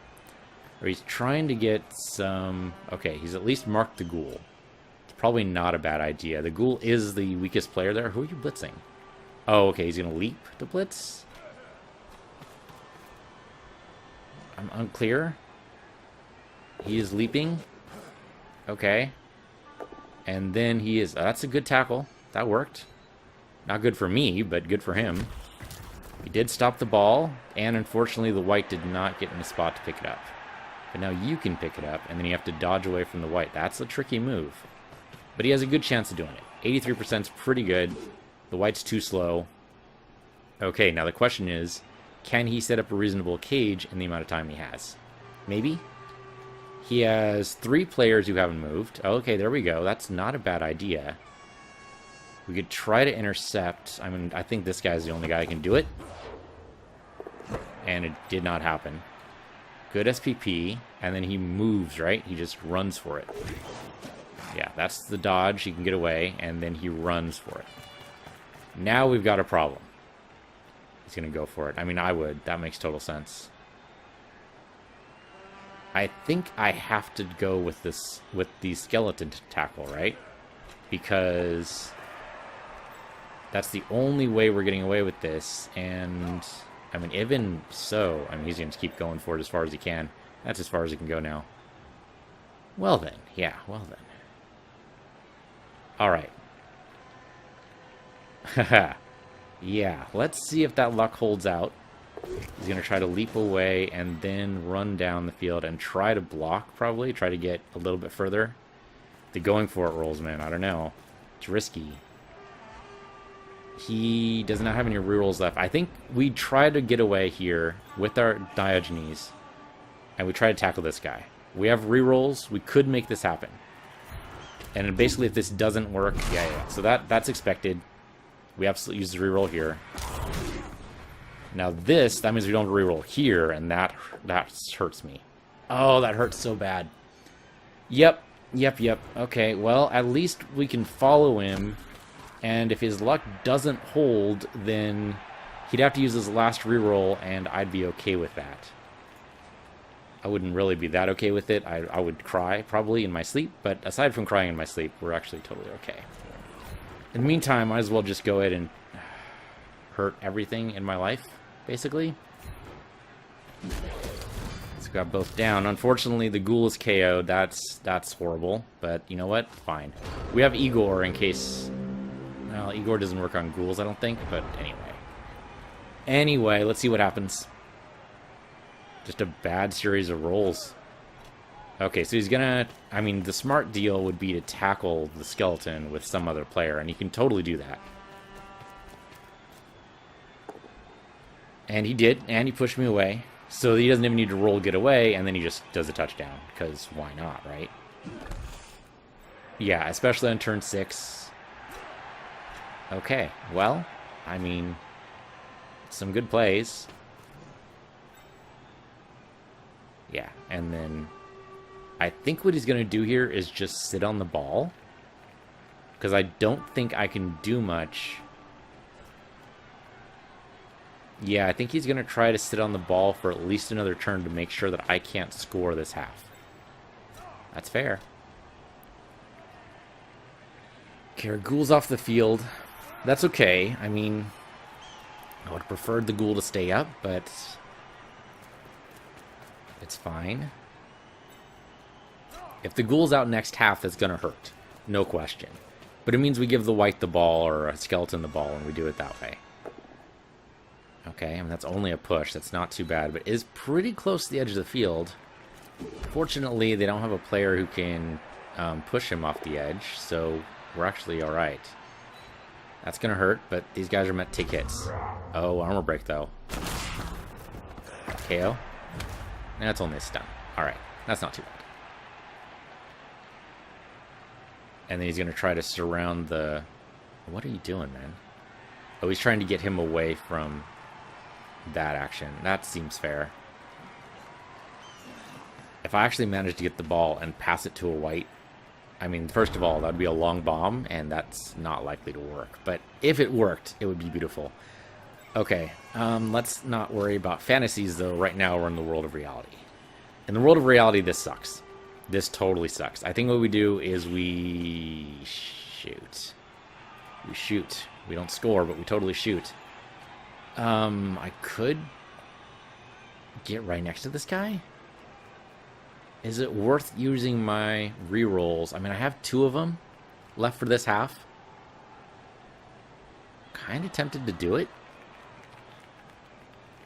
Or he's trying to get some... Okay, he's at least marked the ghoul. It's probably not a bad idea. The ghoul is the weakest player there. Who are you blitzing? Oh, okay, he's going to leap to blitz? I'm unclear. He is leaping. Okay. And then he is... that's a good tackle. That worked. Not good for me, but good for him. He did stop the ball, and unfortunately the white did not get in a spot to pick it up. But now you can pick it up, and then you have to dodge away from the white. That's a tricky move. But he has a good chance of doing it. 83% is pretty good. The white's too slow. Okay, now the question is, can he set up a reasonable cage in the amount of time he has? Maybe? He has 3 players who haven't moved. Okay, there we go. That's not a bad idea. We could try to intercept. I mean, I think this guy's the only guy who can do it. And it did not happen. Good SPP. And then he moves, right? He just runs for it. Yeah, that's the dodge. He can get away. And then he runs for it. Now we've got a problem. He's going to go for it. I mean, I would. That makes total sense. I think I have to go with this, with the skeleton tackle, right? Because that's the only way we're getting away with this. And, I mean, even so, I mean, he's going to keep going for it as far as he can. That's as far as he can go now. Well then. Yeah, well then. Alright. Haha. Yeah, let's see if that luck holds out. He's going to try to leap away and then run down the field and try to block, probably. Try to get a little bit further. The going for it rolls, man. I don't know. It's risky. He does not have any rerolls left. I think we try to get away here with our Diogenes. And we try to tackle this guy. We have rerolls. We could make this happen. And basically, if this doesn't work... Yeah. So that's expected. We absolutely use the reroll here. Now that means we don't reroll here, and that hurts me. Oh, that hurts so bad. Yep. Okay, well, at least we can follow him, and if his luck doesn't hold, then he'd have to use his last reroll, and I'd be okay with that. I wouldn't really be that okay with it. I would cry, probably, in my sleep, but aside from crying in my sleep, we're actually totally okay. In the meantime, I might as well just go ahead and hurt everything in my life, basically. Let's got both down. Unfortunately, the ghoul is KO'd. That's horrible, but you know what? Fine. We have Igor in case... Well, Igor doesn't work on ghouls, I don't think, but anyway. Anyway, let's see what happens. Just a bad series of rolls. Okay, so he's gonna... I mean, the smart deal would be to tackle the skeleton with some other player, and he can totally do that. And he did, and he pushed me away. So he doesn't even need to roll get away, and then he just does a touchdown, because why not, right? Yeah, especially on turn 6. Okay, well, I mean, some good plays. Yeah, and then I think what he's going to do here is just sit on the ball, because I don't think I can do much. Yeah, I think he's going to try to sit on the ball for at least another turn to make sure that I can't score this half. That's fair. Okay, our ghoul's off the field. That's okay. I mean, I would have preferred the ghoul to stay up, but it's fine. If the ghoul's out next half, that's going to hurt. No question. But it means we give the white the ball or a skeleton the ball, and we do it that way. Okay, I mean, that's only a push. That's not too bad, but it is pretty close to the edge of the field. Fortunately, they don't have a player who can push him off the edge, so we're actually all right. That's going to hurt, but these guys are meant to take hits. Oh, armor break, though. KO? That's only a stun. All right, that's not too bad. And then he's going to try to surround the... What are you doing, man? Oh, he's trying to get him away from that action. That seems fair. If I actually manage to get the ball and pass it to a white, I mean, first of all, that would be a long bomb, and that's not likely to work. But if it worked, it would be beautiful. Okay, let's not worry about fantasies, though. Right now, we're in the world of reality. In the world of reality, this sucks. This totally sucks. I think what we do is we shoot. We shoot. We don't score, but we totally shoot. I could get right next to this guy. Is it worth using my rerolls? I mean, I have 2 of them left for this half. Kind of tempted to do it.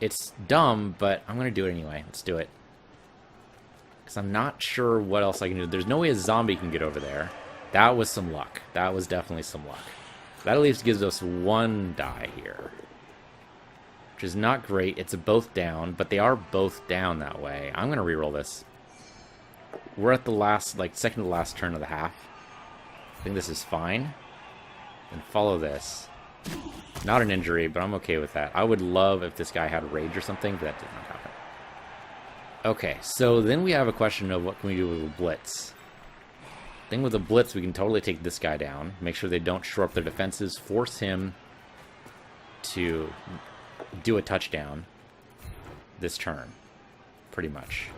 It's dumb, but I'm going to do it anyway. Let's do it. Because I'm not sure what else I can do. There's no way a zombie can get over there. That was some luck. That was definitely some luck. That at least gives us 1 die here. Which is not great. It's a both down, but they are both down that way. I'm going to reroll this. We're at the last, second to last turn of the half. I think this is fine. And follow this. Not an injury, but I'm okay with that. I would love if this guy had rage or something, but that did not happen. Okay, so then we have a question of what can we do with a blitz. Thing with the blitz, we can totally take this guy down, make sure they don't shore up their defenses, force him to do a touchdown this turn, pretty much.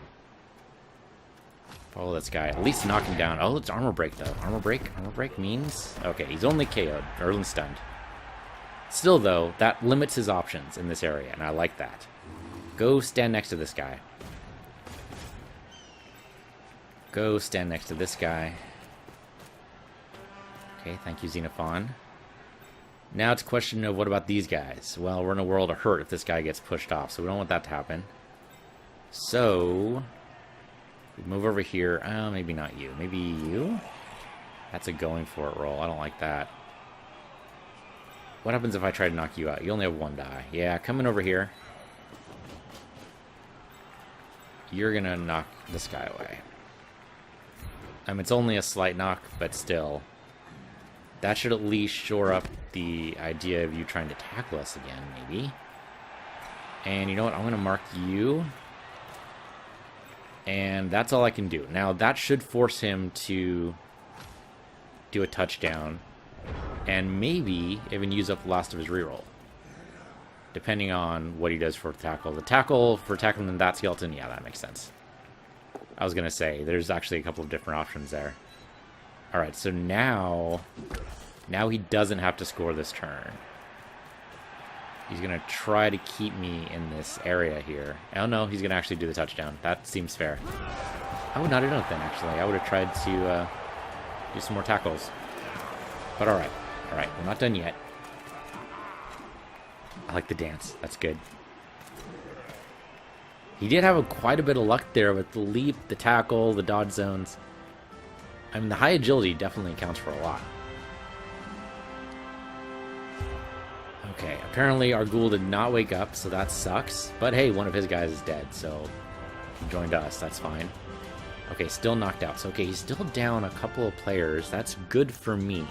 Follow this guy, at least knock him down. Oh, it's armor break, though. Armor break means... Okay, he's only KO'd, or stunned. Still, though, that limits his options in this area, and I like that. Go stand next to this guy. Go stand next to this guy. Okay, thank you, Xenophon. Now it's a question of what about these guys? Well, we're in a world of hurt if this guy gets pushed off, so we don't want that to happen. So, we move over here. Maybe not you. Maybe you? That's a going for it roll. I don't like that. What happens if I try to knock you out? You only have one die. Yeah, coming over here. You're gonna knock this guy away. I mean, it's only a slight knock, but still. That should at least shore up the idea of you trying to tackle us again, maybe. And you know what? I'm gonna mark you. And that's all I can do. Now, that should force him to do a touchdown. And maybe even use up the last of his reroll. Depending on what he does for tackle. The tackle for tackling that skeleton, yeah, that makes sense. I was going to say, there's actually a couple of different options there. Alright, so now he doesn't have to score this turn. He's going to try to keep me in this area here. Oh no, he's going to actually do the touchdown. That seems fair. I would not have done it then, actually. I would have tried to do some more tackles. But alright. Alright, we're not done yet. I like the dance. That's good. He did have quite a bit of luck there with the leap, the tackle, the dodge zones. I mean, the high agility definitely accounts for a lot. Okay, apparently our ghoul did not wake up, so that sucks. But hey, one of his guys is dead, so he joined us. That's fine. Okay, still knocked out. So, okay, he's still down a couple of players. That's good for me.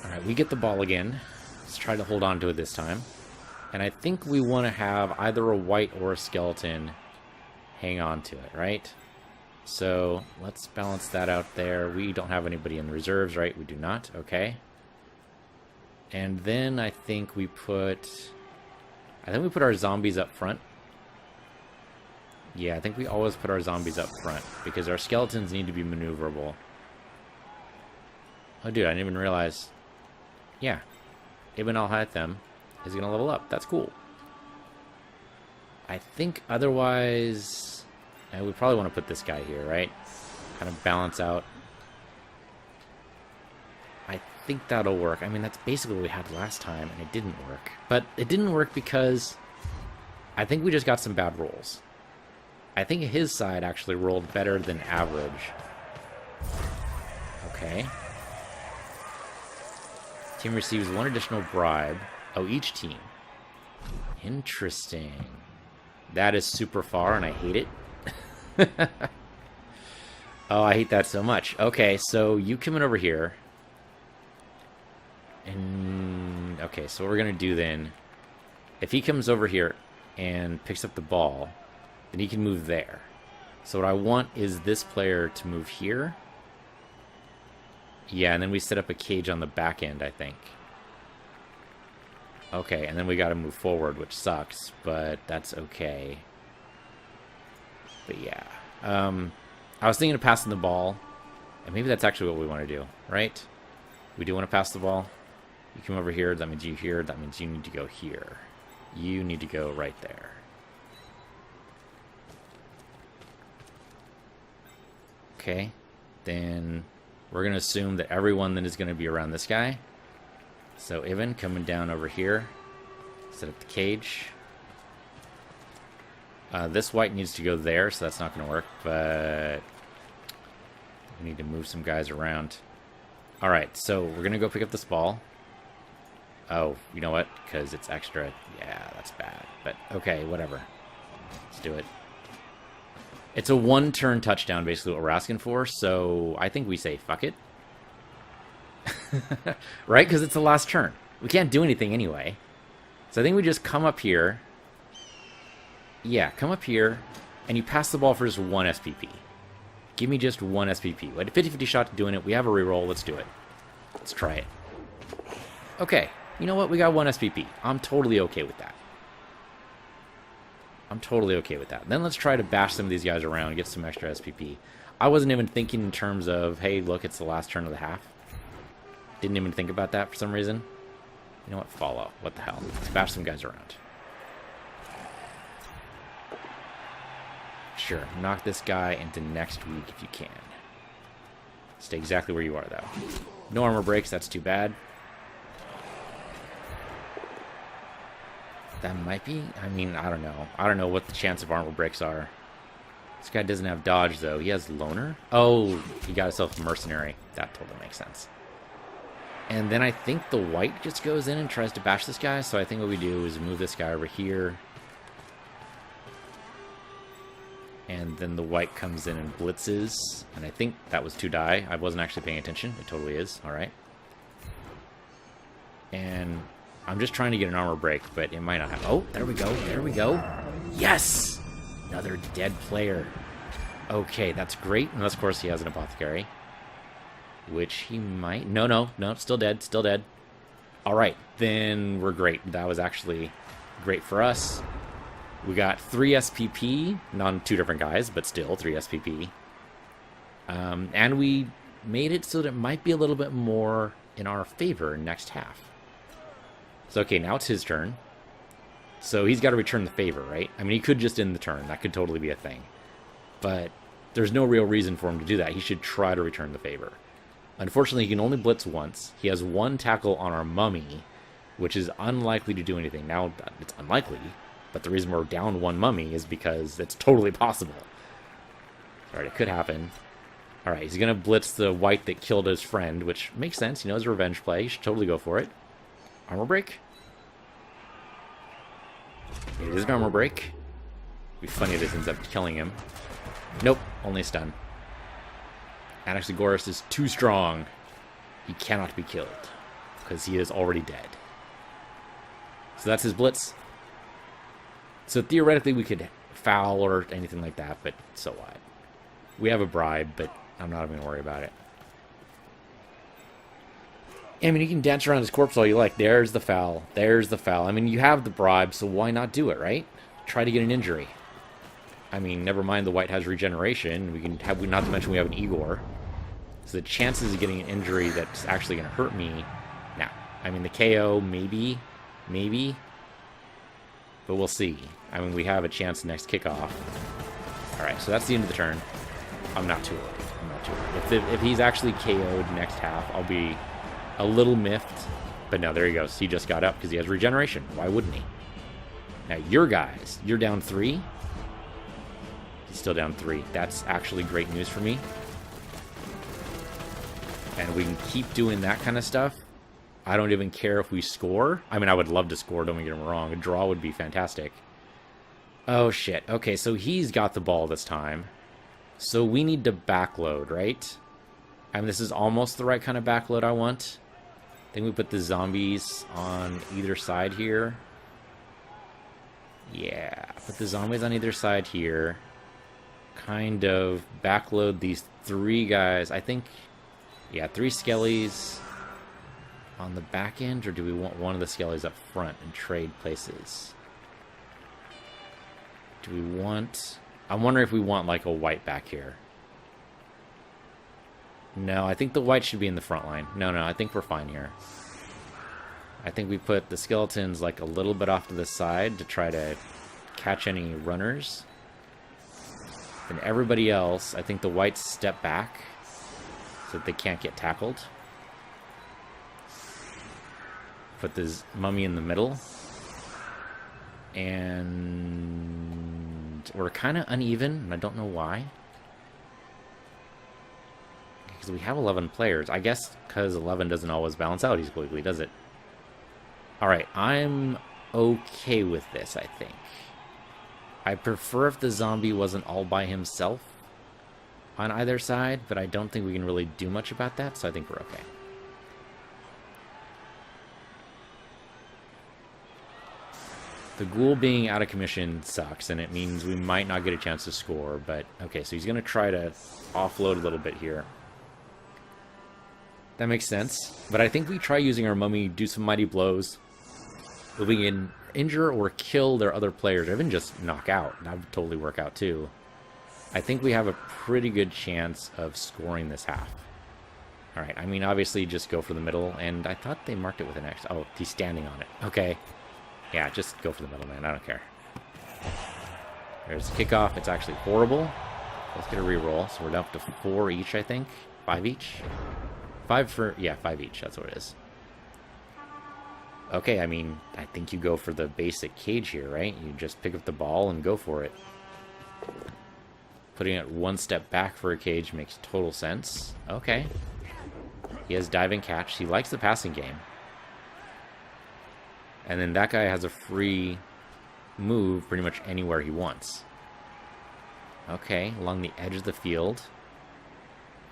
Alright, we get the ball again. Let's try to hold on to it this time. And I think we want to have either a white or a skeleton hang on to it, right? So, let's balance that out there. We don't have anybody in the reserves, right? We do not. Okay. And then I think we put our zombies up front. Yeah, I think we always put our zombies up front because our skeletons need to be maneuverable. Oh, dude, I didn't even realize. Yeah, Ibn al-Haytham is going to level up. That's cool. I think otherwise, we probably want to put this guy here, right? Kind of balance out. I think that'll work. I mean, that's basically what we had last time, and it didn't work. But it didn't work because I think we just got some bad rolls. I think his side actually rolled better than average. Okay. Team receives one additional bribe. Oh, each team. Interesting. That is super far, and I hate it. Oh, I hate that so much. Okay, so you come in over here. And okay, so what we're going to do then, if he comes over here and picks up the ball, then he can move there. So what I want is this player to move here. Yeah, and then we set up a cage on the back end, I think. Okay, and then we got to move forward, which sucks, but that's okay. But yeah. I was thinking of passing the ball, and maybe that's actually what we want to do, right? We do want to pass the ball. You come over here, that means you here, that means you need to go here. You need to go right there. Okay, then we're going to assume that everyone then is going to be around this guy. So Ivan coming down over here, set up the cage. This white needs to go there, so that's not going to work, but we need to move some guys around. Alright, so we're going to go pick up this ball. Oh, you know what? Because it's extra. Yeah, that's bad. But okay, whatever. Let's do it. It's a one-turn touchdown, basically, what we're asking for, so I think we say, fuck it. Right? Because it's the last turn. We can't do anything anyway. So I think we just come up here. Yeah, come up here, and you pass the ball for just one SPP. Give me just one SPP. We had a 50-50 shot to doing it. We have a reroll. Let's do it. Let's try it. Okay. You know what? We got one SPP. I'm totally okay with that. I'm totally okay with that. Then let's try to bash some of these guys around and get some extra SPP. I wasn't even thinking in terms of, hey, look, it's the last turn of the half. Didn't even think about that for some reason. You know what? Follow. What the hell? Let's bash some guys around. Sure. Knock this guy into next week if you can. Stay exactly where you are, though. No armor breaks, that's too bad. That might be... I mean, I don't know. I don't know what the chance of armor breaks are. This guy doesn't have dodge, though. He has loner? Oh, he got himself a mercenary. That totally makes sense. And then I think the white just goes in and tries to bash this guy. So I think what we do is move this guy over here. And then the white comes in and blitzes. And I think that was 2 die. I wasn't actually paying attention. It totally is. All right. And I'm just trying to get an armor break, but it might not have... Oh, there we go. There we go. Yes! Another dead player. Okay, that's great. Unless, of course, he has an apothecary. Which he might... No, still dead, still dead. Alright, then we're great. That was actually great for us. We got 3 SPP. Not 2 different guys, but still 3 SPP. And we made it so that it might be a little bit more in our favor next half. So, okay, now it's his turn. So he's got to return the favor, right? I mean, he could just end the turn. That could totally be a thing. But there's no real reason for him to do that. He should try to return the favor. Unfortunately, he can only blitz once. He has 1 tackle on our mummy, which is unlikely to do anything. Now, it's unlikely, but the reason we're down 1 mummy is because it's totally possible. Alright, it could happen. Alright, he's going to blitz the white that killed his friend, which makes sense. He knows a revenge play. He should totally go for it. Armor break? It is an armor break. It'd be funny if this ends up killing him. Nope, only a stun. Anaxagoras is too strong. He cannot be killed, because he is already dead. So that's his blitz. So theoretically we could foul or anything like that, but so what? We have a bribe, but I'm not even going to worry about it. I mean, you can dance around his corpse all you like. There's the foul. There's the foul. I mean, you have the bribe, so why not do it, right? Try to get an injury. I mean, never mind the white has regeneration. We can have, not to mention we have an Igor. So the chances of getting an injury that's actually going to hurt me... Nah. I mean, the KO, maybe. Maybe. But we'll see. I mean, we have a chance next kickoff. Alright, so that's the end of the turn. I'm not too worried. I'm not too worried. If he's actually KO'd next half, I'll be a little miffed. But no, there he goes. He just got up because he has regeneration. Why wouldn't he? Now, your guys, you're down 3. He's still down 3. That's actually great news for me. And we can keep doing that kind of stuff. I don't even care if we score. I mean, I would love to score, don't get me wrong. A draw would be fantastic. Oh, shit. Okay, so he's got the ball this time. So we need to backload, right? I mean, this is almost the right kind of backload I want. I think we put the zombies on either side here. Yeah, put the zombies on either side here. Kind of backload these 3 guys. I think, yeah, 3 skellies on the back end, or do we want one of the skellies up front and trade places? Do we want... I wonder if we want, like, a white back here. No, I think the white should be in the front line. No, I think we're fine here. I think we put the skeletons, like, a little bit off to the side to try to catch any runners. And everybody else, I think the whites step back so that they can't get tackled. Put this mummy in the middle. And we're kind of uneven, and I don't know why. Because we have 11 players. I guess because 11 doesn't always balance out equally, does it? Alright, I'm okay with this, I think. I prefer if the zombie wasn't all by himself on either side, but I don't think we can really do much about that, so I think we're okay. The ghoul being out of commission sucks, and it means we might not get a chance to score, but okay, so he's going to try to offload a little bit here. That makes sense, but I think we try using our mummy, do some mighty blows. If we can injure or kill their other players, or even just knock out, that would totally work out too. I think we have a pretty good chance of scoring this half. Alright, I mean, obviously just go for the middle, and I thought they marked it with an X. Oh, he's standing on it. Okay. Yeah, just go for the middle, man. I don't care. There's the kickoff. It's actually horrible. Let's get a reroll. So we're down to 4 each, I think. 5 each? 5 for... Yeah, 5 each. That's what it is. Okay, I mean, I think you go for the basic cage here, right? You just pick up the ball and go for it. Putting it one step back for a cage makes total sense. Okay. He has dive and catch. He likes the passing game. And then that guy has a free move pretty much anywhere he wants. Okay, along the edge of the field.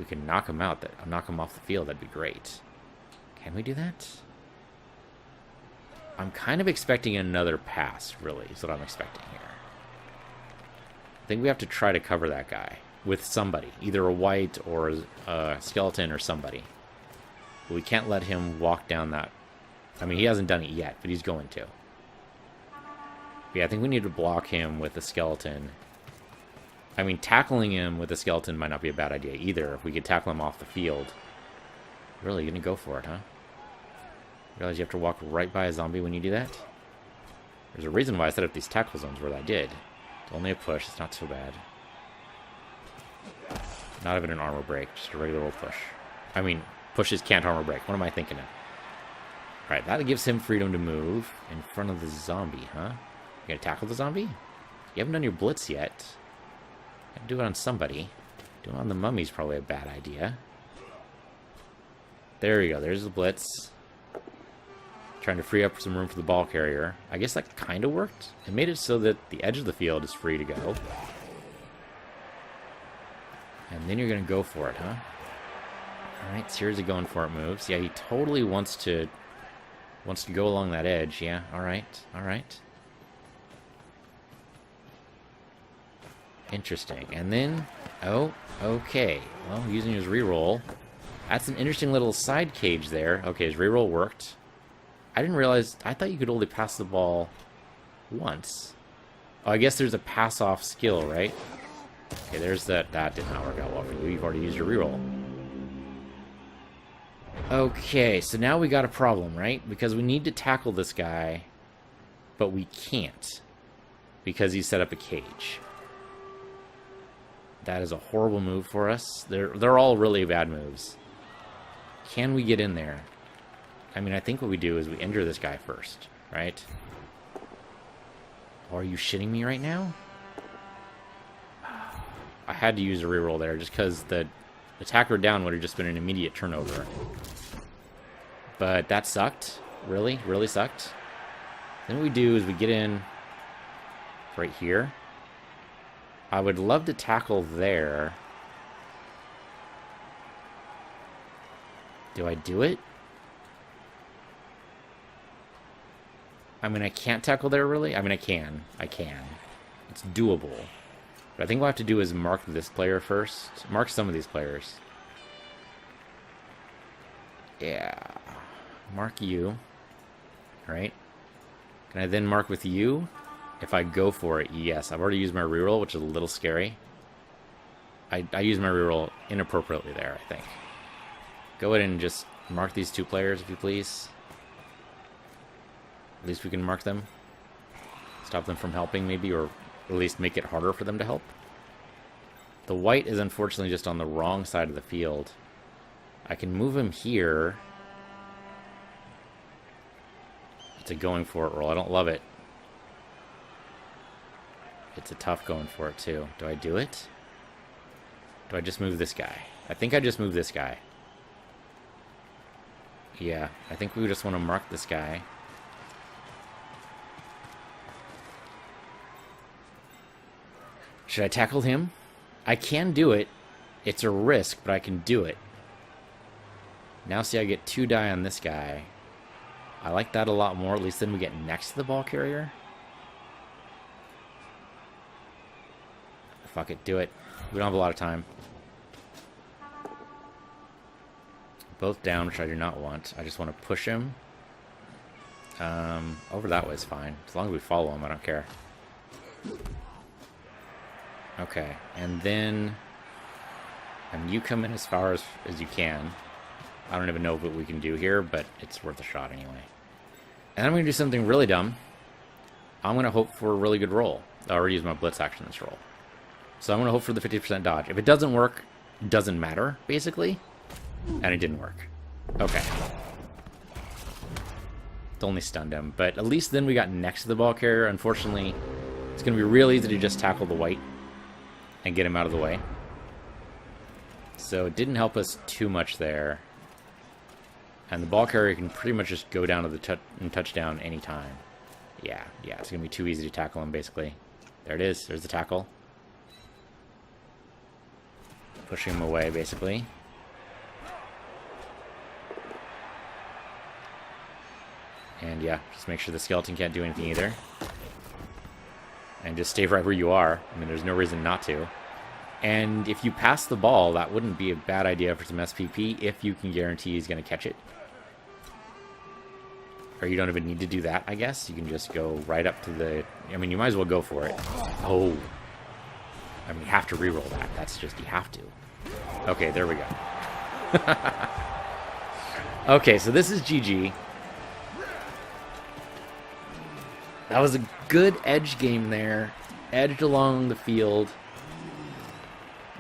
We can knock him out. Knock him off the field. That'd be great. Can we do that? I'm kind of expecting another pass, really, is what I'm expecting here. I think we have to try to cover that guy with somebody. Either a white or a skeleton or somebody. But we can't let him walk down that... I mean, he hasn't done it yet, but he's going to. But yeah, I think we need to block him with a skeleton. I mean, tackling him with a skeleton might not be a bad idea either. If we could tackle him off the field. Really, you're going to go for it, huh? Realize you have to walk right by a zombie when you do that? There's a reason why I set up these tackle zones where I did. It's only a push, it's not so bad. Not even an armor break, just a regular old push. I mean, pushes can't armor break. What am I thinking of? Alright, that gives him freedom to move in front of the zombie, huh? You gonna tackle the zombie? You haven't done your blitz yet. Gotta do it on somebody. Doing it on the mummy's probably a bad idea. There you go, there's the blitz. Trying to free up some room for the ball carrier. I guess that kind of worked. It made it so that the edge of the field is free to go. And then you're going to go for it, huh? Alright, seriously going for it moves. Yeah, he totally wants to go along that edge. Yeah, alright, alright. Interesting. And then, oh, okay. Well, using his reroll. That's an interesting little side cage there. Okay, his reroll worked. I didn't realize... I thought you could only pass the ball once. Oh, I guess there's a pass-off skill, right? Okay, there's that. That did not work out well for you. You've already used your reroll. Okay, so now we got a problem, right? Because we need to tackle this guy, but we can't. Because he set up a cage. That is a horrible move for us. They're all really bad moves. Can we get in there? I mean, I think what we do is we injure this guy first, right? Or are you shitting me right now? I had to use a reroll there just because the attacker down would have just been an immediate turnover. But that sucked. Really, really sucked. Then what we do is we get in right here. I would love to tackle there. Do I do it? I mean, I can't tackle there, really? I mean, I can. I can. It's doable. But I think what I have to do is mark this player first. Mark some of these players. Yeah. Mark you. Alright. Can I then mark with you? If I go for it, yes. I've already used my reroll, which is a little scary. I used my reroll inappropriately there, I think. Go ahead and just mark these two players, if you please. At least we can mark them. Stop them from helping, maybe, or at least make it harder for them to help. The white is unfortunately just on the wrong side of the field. I can move him here. It's a going for it roll. I don't love it. It's a tough going for it, too. Do I do it? Do I just move this guy? I think I just move this guy. Yeah, I think we just want to mark this guy. Should I tackle him? I can do it. It's a risk, but I can do it. Now see, I get 2 die on this guy. I like that a lot more. At least then we get next to the ball carrier. Fuck it, do it. We don't have a lot of time. Both down, which I do not want. I just want to push him. Over that way is fine. As long as we follow him, I don't care. Okay, and then... And you come in as far as you can. I don't even know what we can do here, but it's worth a shot anyway. And I'm going to do something really dumb. I'm going to hope for a really good roll. I already used my blitz action this roll. So I'm going to hope for the 50% dodge. If it doesn't work, doesn't matter, basically. And it didn't work. Okay. It only stunned him. But at least then we got next to the ball carrier. Unfortunately, it's going to be real easy to just tackle the white and get him out of the way. So it didn't help us too much there. And the ball carrier can pretty much just go down to the touchdown anytime. Yeah, it's going to be too easy to tackle him, basically. There it is. There's the tackle. Pushing him away, basically. And yeah, just make sure the skeleton can't do anything either. And just stay right where you are. I mean, there's no reason not to. And if you pass the ball, that wouldn't be a bad idea for some SPP if you can guarantee he's going to catch it. Or you don't even need to do that, I guess. You can just go right up to the... I mean, you might as well go for it. Oh. I mean, you have to reroll that. That's just, you have to. Okay, there we go. Okay, so this is GG. That was a good edge game there. Edged along the field.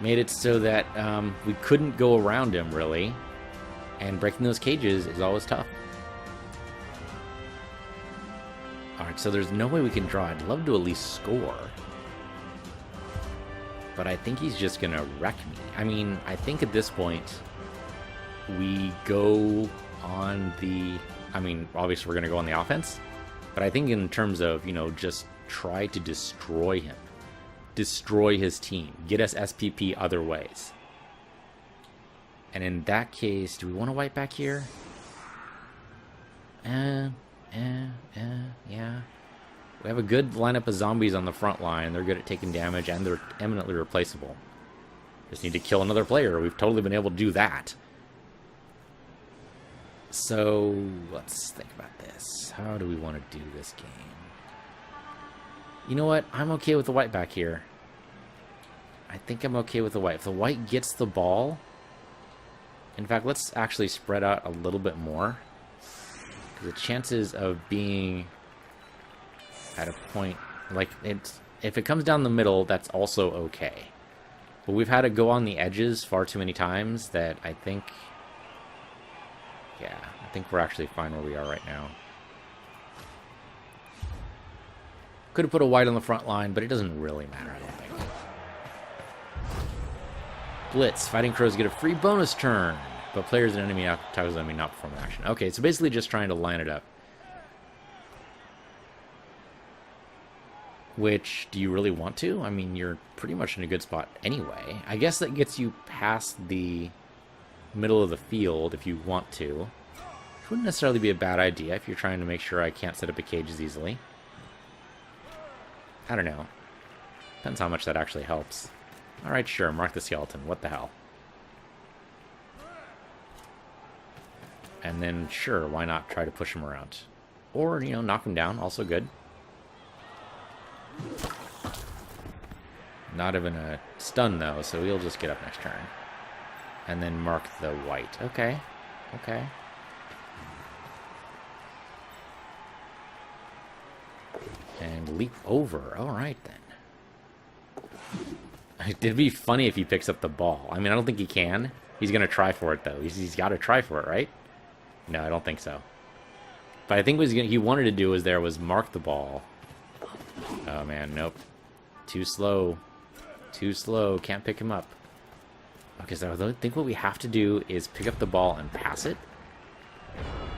Made it so that we couldn't go around him, really. And breaking those cages is always tough. Alright, so there's no way we can draw. I'd love to at least score. But I think he's just going to wreck me. I mean, I think at this point, we go on the... I mean, obviously we're going to go on the offense. But I think in terms of, you know, just try to destroy him. Destroy his team. Get us SPP other ways. And in that case, do we want to wipe back here? Yeah. We have a good lineup of zombies on the front line. They're good at taking damage, and they're eminently replaceable. Just need to kill another player. We've totally been able to do that. So, let's think about this. How do we want to do this game? You know what? I'm okay with the white back here. I think I'm okay with the white. If the white gets the ball... In fact, let's actually spread out a little bit more. The chances of being at a point like if it comes down the middle, that's also okay. But we've had to go on the edges far too many times that I think, yeah, I think we're actually fine where we are right now. Could have put a white on the front line, but it doesn't really matter, I don't think. Blitz. Fighting crows get a free bonus turn. But players and enemy tackles enemy not perform an action. Okay, so basically just trying to line it up. Which, do you really want to? I mean, you're pretty much in a good spot anyway. I guess that gets you past the middle of the field if you want to. Which wouldn't necessarily be a bad idea if you're trying to make sure I can't set up a cage as easily. I don't know. Depends how much that actually helps. Alright, sure, mark the skeleton. What the hell? And then, sure, why not try to push him around? Or, you know, knock him down. Also good. Not even a stun, though, so he'll just get up next turn. And then mark the white. Okay. Okay. And leap over. Alright, then. It'd be funny if he picks up the ball. I mean, I don't think he can. He's going to try for it, though. He's got to try for it, right? No, I don't think so. But I think what he wanted to do was mark the ball. Oh, man, nope. Too slow. Too slow. Can't pick him up. Okay, so I think what we have to do is pick up the ball and pass it.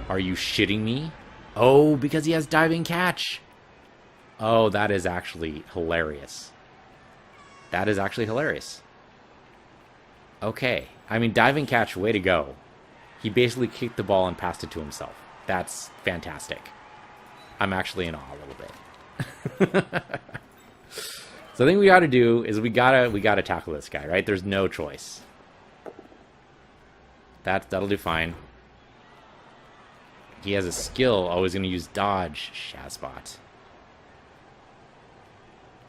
Are you shitting me? Oh, because he has diving catch. Oh, that is actually hilarious. That is actually hilarious. Okay. I mean, diving catch, way to go. He basically kicked the ball and passed it to himself. That's fantastic. I'm actually in awe a little bit. So the thing we gotta do is we gotta tackle this guy, right? There's no choice. That'll do fine. He has a skill. Oh, he's gonna use dodge. Shazbot.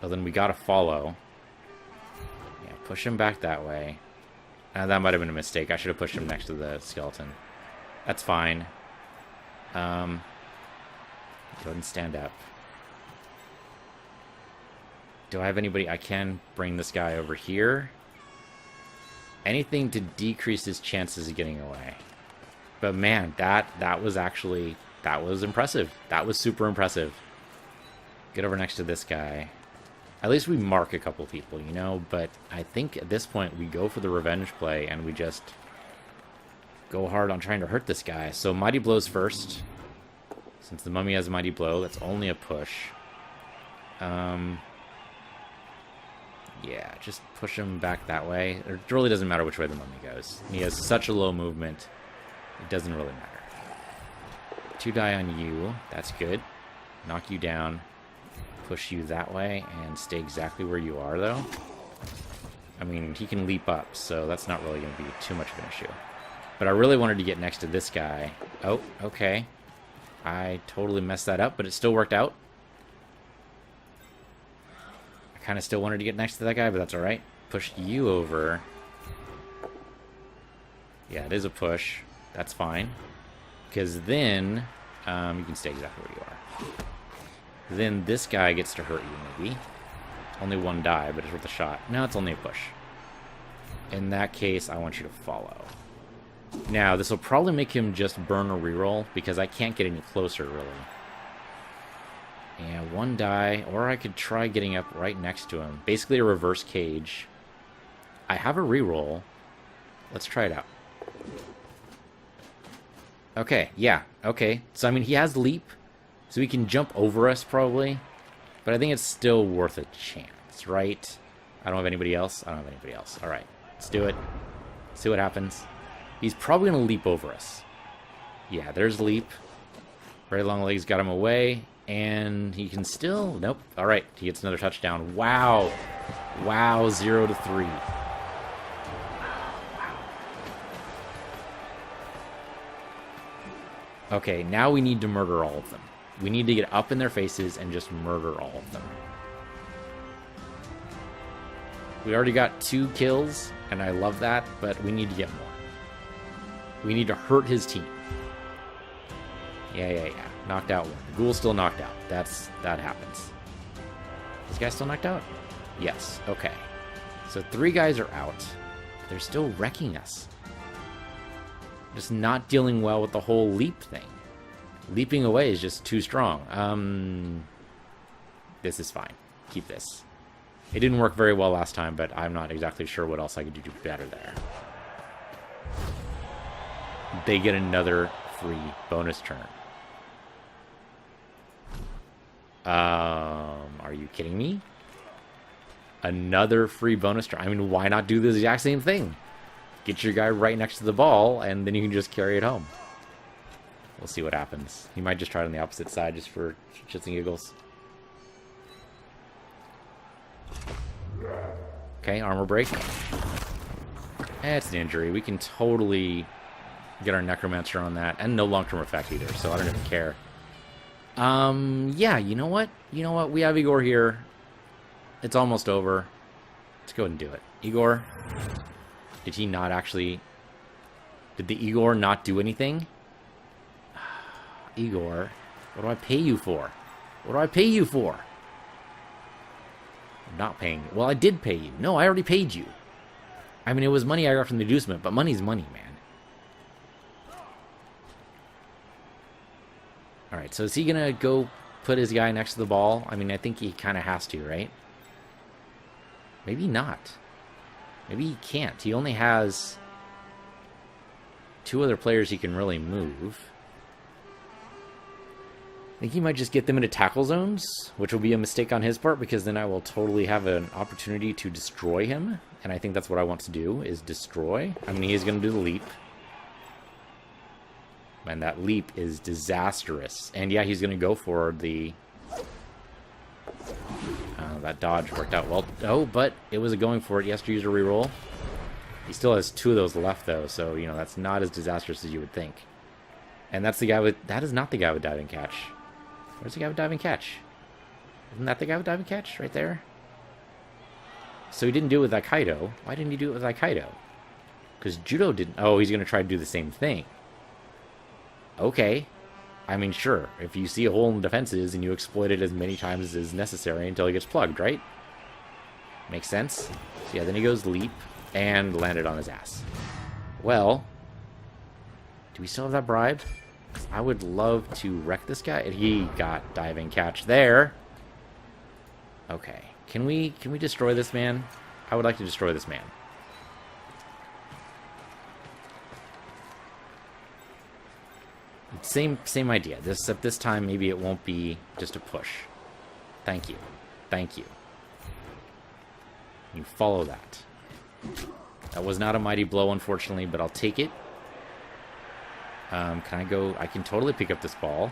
Well, then we gotta follow. Yeah, push him back that way. That might have been a mistake. I should have pushed him next to the skeleton. That's fine. Go ahead and stand up. Do I have anybody? I can bring this guy over here. Anything to decrease his chances of getting away. But man, that was actually... That was impressive. That was super impressive. Get over next to this guy. At least we mark a couple people, you know? But I think at this point we go for the revenge play and we just go hard on trying to hurt this guy. So Mighty Blow's first. Since the Mummy has a Mighty Blow, that's only a push. Yeah, just push him back that way. It really doesn't matter which way the Mummy goes. He has such a low movement, it doesn't really matter. 2 die on you, that's good. Knock you down, push you that way, and stay exactly where you are, though. I mean, he can leap up, so that's not really going to be too much of an issue. But I really wanted to get next to this guy. Oh, okay. I totally messed that up, but it still worked out. I kind of still wanted to get next to that guy, but that's alright. Push you over. Yeah, it is a push. That's fine. Because then, you can stay exactly where you are. Then this guy gets to hurt you, maybe. Only 1 die, but it's worth a shot. No, it's only a push. In that case, I want you to follow. Now, this will probably make him just burn a reroll, because I can't get any closer, really. And 1 die, or I could try getting up right next to him. Basically a reverse cage. I have a reroll. Let's try it out. Okay, yeah, okay. So, I mean, he has leap, so he can jump over us, probably. But I think it's still worth a chance, right? I don't have anybody else. I don't have anybody else. All right, let's do it. See what happens. He's probably going to leap over us. Yeah, there's leap. Very long legs got him away. And he can still... Nope. All right, he gets another touchdown. Wow. Wow, 0-3. Okay, now we need to murder all of them. We need to get up in their faces and just murder all of them. We already got 2 kills, and I love that, but we need to get more. We need to hurt his team. Yeah. Knocked out 1. The ghoul's still knocked out. That happens. This guy's still knocked out? Yes. Okay. So 3 guys are out. They're still wrecking us. Just not dealing well with the whole leap thing. Leaping away is just too strong. This is fine. Keep this. It didn't work very well last time, but I'm not exactly sure what else I could do better there. They get another free bonus turn. Are you kidding me? Another free bonus turn. I mean, why not do the exact same thing? Get your guy right next to the ball, and then you can just carry it home. We'll see what happens. He might just try it on the opposite side just for shits and giggles. Okay, armor break. It's an injury. We can totally get our Necromancer on that. And no long-term effect either, so I don't even care. Yeah, you know what? You know what? We have Igor here. It's almost over. Let's go ahead and do it. Igor, did he not actually... Did the Igor not do anything? Igor, what do I pay you for? What do I pay you for? I'm not paying you. Well, I did pay you. No, I already paid you. I mean, it was money I got from the inducement, but money's money, man. Alright, so is he gonna go put his guy next to the ball? I mean, I think he kind of has to, right? Maybe not. Maybe he can't. He only has 2 other players he can really move. I think he might just get them into tackle zones, which will be a mistake on his part, because then I will totally have an opportunity to destroy him. And I think that's what I want to do, is destroy. I mean, he is going to do the leap. And that leap is disastrous. And yeah, he's going to go for the... that dodge worked out well. Oh, but it was a going for it. He has to use a reroll. He still has 2 of those left, though, so, you know, that's not as disastrous as you would think. And that's the guy with... That is not the guy with dive and catch. Where's the guy with dive and catch? Isn't that the guy with dive and catch? Right there? So he didn't do it with Aikido. Why didn't he do it with Aikido? Because Judo didn't... Oh, he's going to try to do the same thing. Okay. I mean, sure. If you see a hole in the defenses and you exploit it as many times as is necessary until he gets plugged, right? Makes sense. So yeah, then he goes leap. And landed on his ass. Well, do we still have that bribe? 'Cause I would love to wreck this guy. He got diving catch there. Okay. Can we destroy this man? I would like to destroy this man. Same idea. Except this time maybe it won't be just a push. Thank you. Thank you. You follow that. That was not a mighty blow, unfortunately, but I'll take it. Can I go? I can totally pick up this ball.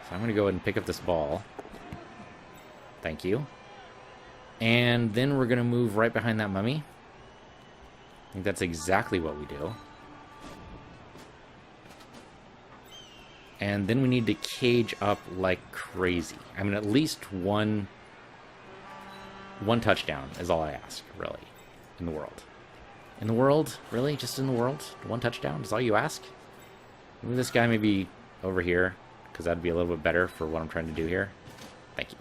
So I'm going to go ahead and pick up this ball. Thank you. And then we're going to move right behind that mummy. I think that's exactly what we do. And then we need to cage up like crazy. I mean, at least one touchdown is all I ask, really, in the world. In the world? Really? Just in the world? One touchdown is all you ask? Move this guy maybe over here, because that'd be a little bit better for what I'm trying to do here. Thank you.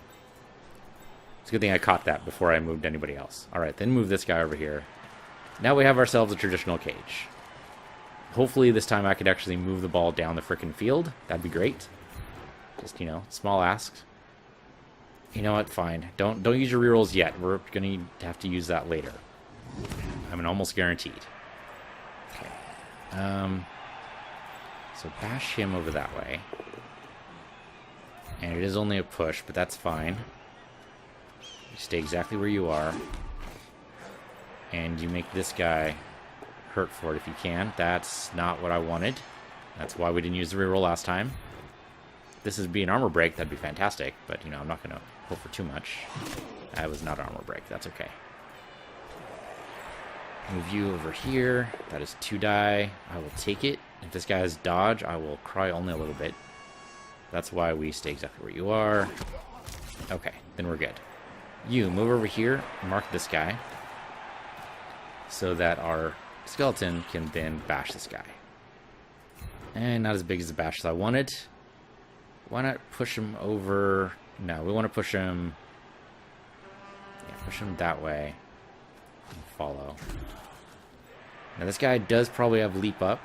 It's a good thing I caught that before I moved anybody else. Alright, then move this guy over here. Now we have ourselves a traditional cage. Hopefully this time I could actually move the ball down the frickin' field. That'd be great. Just, you know, small asks. You know what? Fine. Don't use your rerolls yet. We're gonna have to use that later. I mean, almost guaranteed. Okay. So bash him over that way. And it is only a push, but that's fine. You stay exactly where you are. And you make this guy hurt for it if you can. That's not what I wanted. That's why we didn't use the reroll last time. If this is being armor break, that'd be fantastic. But, you know, I'm not going to hope for too much. That was not armor break. That's okay. Move you over here. That is 2 die. I will take it. If this guy has dodge, I will cry only a little bit. That's why we stay exactly where you are. Okay, then we're good. You, move over here. Mark this guy. So that our skeleton can then bash this guy. And not as big as the bash as I wanted. Why not push him over? No, we want to push him... Yeah, push him that way. And follow. Now this guy does probably have leap up.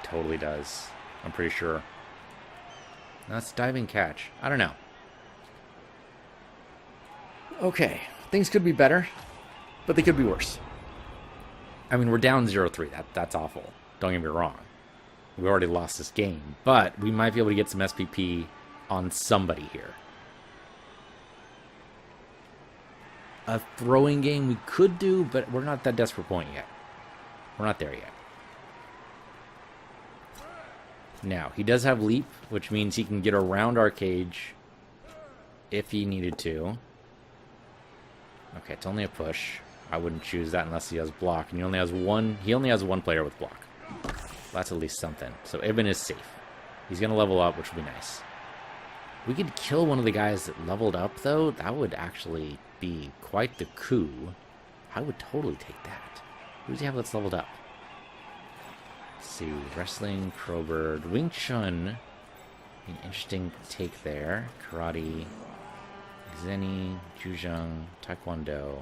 He totally does. I'm pretty sure. That's diving catch. I don't know. Okay. Things could be better. But they could be worse. I mean, we're down 0-3. That's awful. Don't get me wrong. We already lost this game. But we might be able to get some SPP on somebody here. A throwing game we could do, but we're not that desperate point yet. We're not there yet. Now, he does have leap, which means he can get around our cage if he needed to. Okay, it's only a push. I wouldn't choose that unless he has block, and he only has one player with block. That's at least something. So Ibn is safe. He's going to level up, which would be nice. We could kill one of the guys that leveled up, though. That would actually be quite the coup. I would totally take that. Who does he have that's leveled up? Let's see. Wrestling, Crowbird, Wing Chun. An interesting take there. Karate, Zeni, Juzheng, Taekwondo,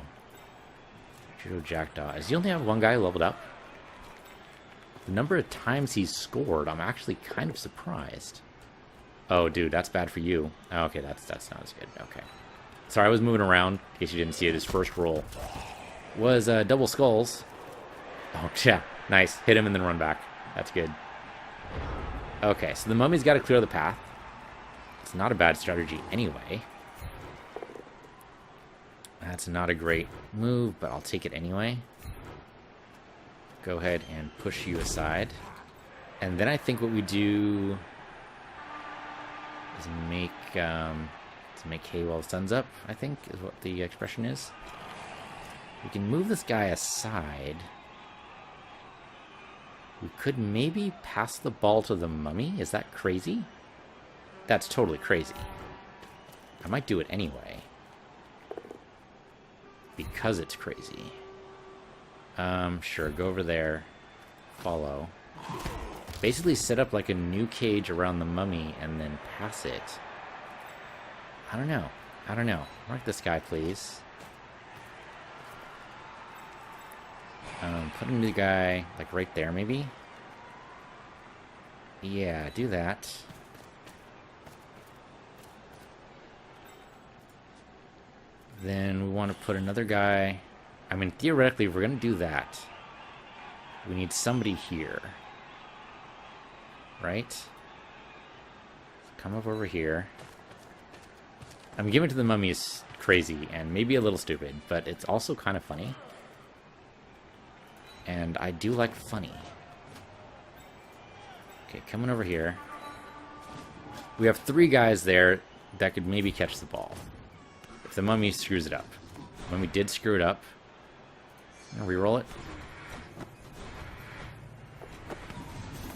Judo Jackdaw. Does he only have one guy leveled up? The number of times he's scored, I'm actually kind of surprised. Oh, dude, that's bad for you. Oh, okay, that's not as good. Okay. Sorry, I was moving around, in case you didn't see it. His first roll was double skulls. Oh, yeah, nice. Hit him and then run back. That's good. Okay, so the mummy's got to clear the path. It's not a bad strategy anyway. That's not a great move, but I'll take it anyway. Go ahead and push you aside. And then I think what we do is make hay while the sun's up, I think, is what the expression is. We can move this guy aside. We could maybe pass the ball to the mummy. Is that crazy? That's totally crazy. I might do it anyway. Because it's crazy. Sure, go over there. Follow. Basically set up like a new cage around the mummy and then pass it. I don't know. I don't know. Mark this guy, please. Put a new guy, like, right there, maybe? Yeah, do that. Then we want to put another guy... I mean, theoretically, if we're going to do that, we need somebody here. Right? Come up over here. I mean, giving to the mummy is crazy and maybe a little stupid, but it's also kind of funny. And I do like funny. Okay, coming over here. We have 3 guys there that could maybe catch the ball. If the mummy screws it up. Mummy did screw it up. I'm gonna reroll it.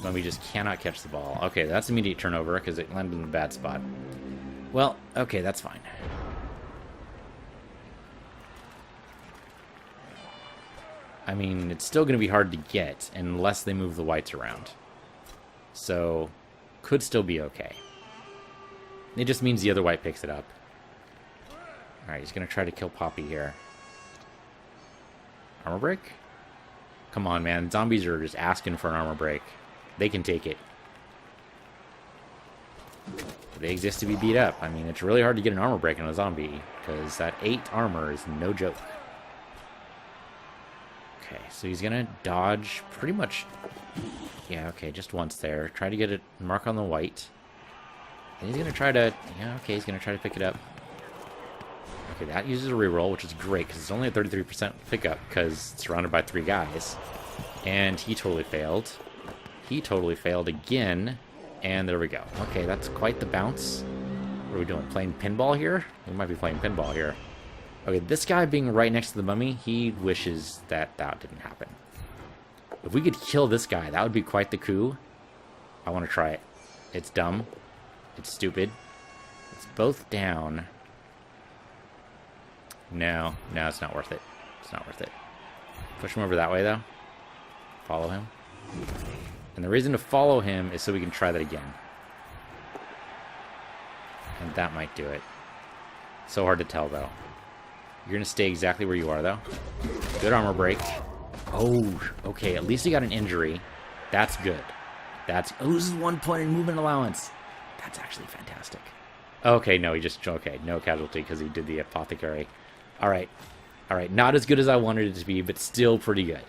Mummy just cannot catch the ball. Okay, that's immediate turnover because it landed in a bad spot. Well, okay, that's fine. I mean, it's still going to be hard to get unless they move the whites around. So, could still be okay. It just means the other white picks it up. Alright, he's going to try to kill Poppy here. Armor break? Come on, man. Zombies are just asking for an armor break. They can take it. They exist to be beat up. I mean, it's really hard to get an armor break on a zombie, because that 8 armor is no joke. Okay, so he's gonna dodge pretty much... Yeah, okay, just once there. Try to get a mark on the white. And he's gonna try to... Yeah, okay, he's gonna try to pick it up. Okay, that uses a reroll, which is great, because it's only a 33% pickup, because it's surrounded by 3 guys. And he totally failed. He totally failed again. And there we go. Okay, that's quite the bounce. What are we doing? Playing pinball here? We might be playing pinball here. Okay, this guy being right next to the mummy, he wishes that that didn't happen. If we could kill this guy, that would be quite the coup. I want to try it. It's dumb. It's stupid. It's both down. No, it's not worth it. It's not worth it. Push him over that way, though. Follow him. And the reason to follow him is so we can try that again. And that might do it. So hard to tell, though. You're going to stay exactly where you are, though. Good armor break. Oh, okay. At least he got an injury. That's good. That's... Oh, this is 1 point in movement allowance. That's actually fantastic. Okay, no, he just... Okay, no casualty because he did the apothecary. All right. All right, not as good as I wanted it to be, but still pretty good.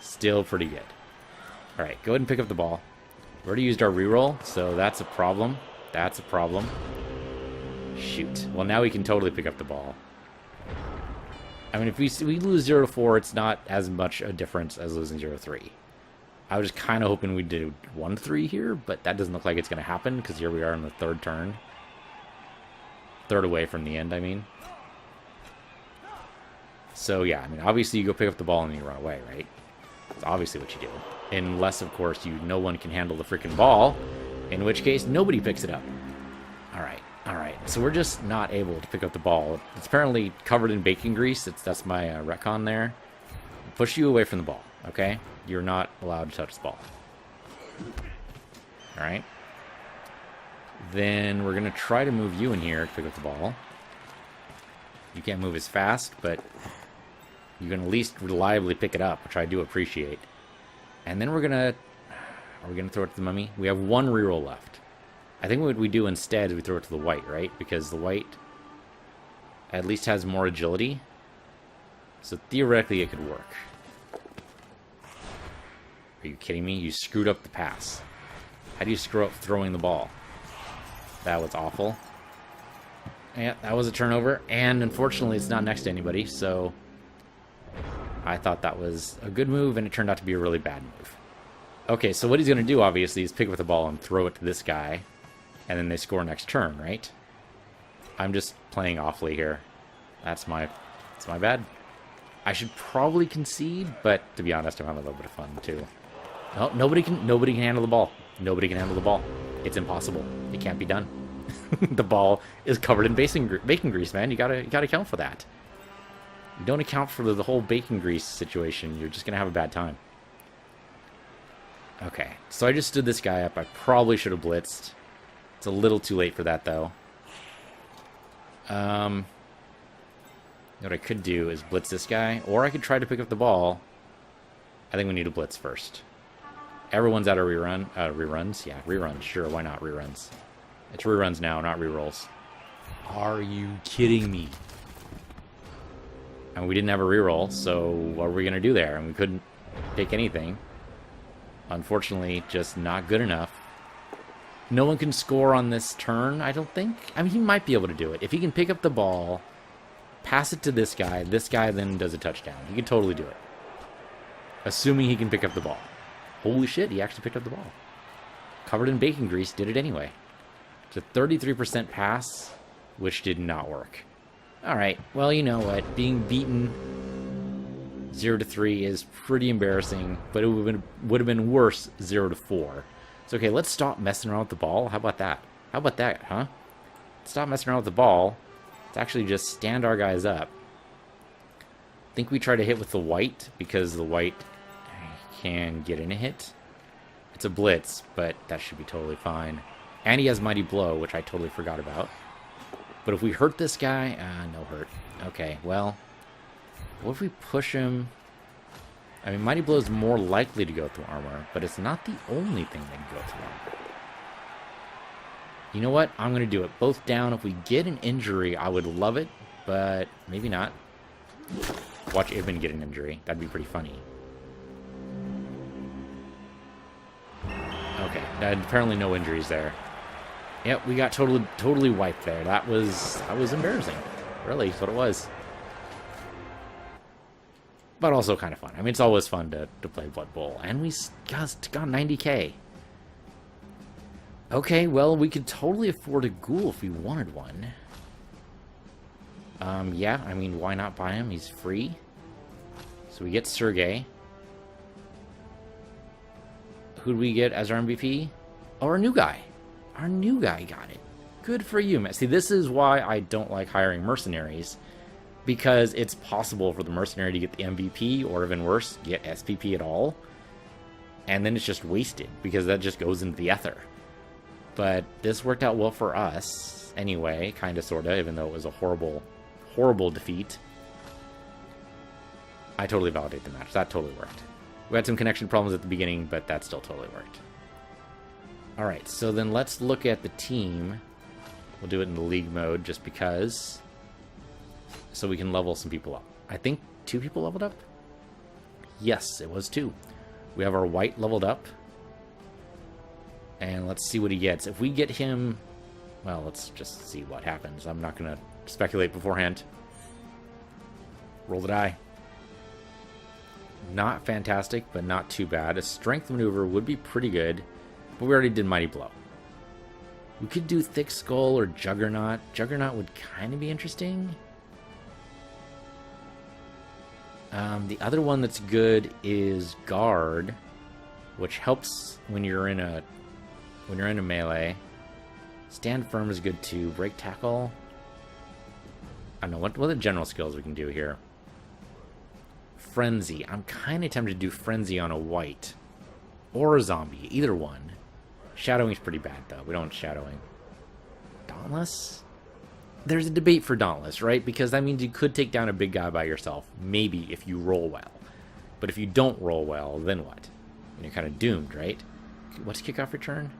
Still pretty good. All right, go ahead and pick up the ball. We already used our reroll, so that's a problem. That's a problem. Shoot. Well, now we can totally pick up the ball. I mean, if we lose 0-4, it's not as much a difference as losing 0-3. I was just kind of hoping we'd do 1-3 here, but that doesn't look like it's going to happen, because here we are in the 3rd turn. 3rd away from the end, I mean. So, yeah, I mean, obviously you go pick up the ball and you run away, right? That's obviously what you do. Unless, of course, no one can handle the freaking ball, in which case nobody picks it up. Alright. So we're just not able to pick up the ball. It's apparently covered in bacon grease. That's my retcon there. Push you away from the ball, okay? You're not allowed to touch the ball. Alright. Then we're going to try to move you in here to pick up the ball. You can't move as fast, but you can at least reliably pick it up, which I do appreciate. And then we're going to... Are we going to throw it to the mummy? We have 1 reroll left. I think what we do instead is we throw it to the white, right? Because the white at least has more agility. So theoretically it could work. Are you kidding me? You screwed up the pass. How do you screw up throwing the ball? That was awful. Yeah, that was a turnover. And unfortunately it's not next to anybody, so... I thought that was a good move, and it turned out to be a really bad move. Okay, so what he's going to do, obviously, is pick up the ball and throw it to this guy, and then they score next turn, right? I'm just playing awfully here. That's my bad. I should probably concede, but to be honest, I'm having a little bit of fun, too. No, nobody can handle the ball. Nobody can handle the ball. It's impossible. It can't be done. The ball is covered in bacon grease, man. You gotta account for that. You don't account for the whole bacon grease situation, you're just going to have a bad time. Okay, so I just stood this guy up. I probably should have blitzed. It's a little too late for that, though. What I could do is blitz this guy, or I could try to pick up the ball I think we need to blitz first. Everyone's out of reruns? Yeah, reruns. Sure, why not reruns? It's reruns now, not rerolls. Are you kidding me? And we didn't have a reroll, so what were we going to do there? And we couldn't take anything. Unfortunately, just not good enough. No one can score on this turn, I don't think. I mean, he might be able to do it. If he can pick up the ball, pass it to this guy then does a touchdown. He can totally do it. Assuming he can pick up the ball. Holy shit, he actually picked up the ball. Covered in bacon grease, did it anyway. It's a 33% pass, which did not work. Alright, well, you know what? Being beaten 0-3 is pretty embarrassing, but it would have been worse 0-4. So, okay, let's stop messing around with the ball. How about that? How about that, huh? Stop messing around with the ball. Let's actually just stand our guys up. I think we try to hit with the white, because the white can get in a hit. It's a blitz, but that should be totally fine. And he has Mighty Blow, which I totally forgot about. But if we hurt this guy, no hurt. Okay, well, what if we push him? I mean, Mighty Blow is more likely to go through armor, but it's not the only thing that can go through armor. You know what? I'm going to do it. Both down. If we get an injury, I would love it, but maybe not. Watch Ibn get an injury. That'd be pretty funny. Okay, apparently no injuries there. Yep, we got totally wiped there. That was embarrassing. Really, that's what it was. But also kind of fun. I mean, it's always fun to play Blood Bowl. And we got 90k. Okay, well, we could totally afford a ghoul if we wanted one. Yeah, I mean, why not buy him? He's free. So we get Sergey. Who do we get as our MVP? Oh, our new guy. Our new guy got it. Good for you, man. See, this is why I don't like hiring mercenaries. Because it's possible for the mercenary to get the MVP, or even worse, get SPP at all. And then it's just wasted, because that just goes into the ether. But this worked out well for us, anyway, kind of, sort of, even though it was a horrible, horrible defeat. I totally validate the match. That totally worked. We had some connection problems at the beginning, but that still totally worked. Alright, so then let's look at the team. We'll do it in the league mode, just because, so we can level some people up. I think 2 people leveled up? Yes, it was 2. We have our white leveled up. And let's see what he gets. If we get him, well, let's just see what happens. I'm not going to speculate beforehand. Roll the die. Not fantastic, but not too bad. A strength maneuver would be pretty good, but we already did Mighty Blow. We could do Thick Skull or Juggernaut. Juggernaut would kind of be interesting. The other one that's good is Guard, which helps when you're in a melee. Stand Firm is good too. Break Tackle. I don't know what are the general skills we can do here. Frenzy. I'm kind of tempted to do Frenzy on a white or a zombie. Either one. Shadowing's pretty bad though. We don't want shadowing. Dauntless. There's a debate for Dauntless, right? Because that means you could take down a big guy by yourself. Maybe if you roll well. But if you don't roll well, then what? And you're kind of doomed, right? What's kickoff return?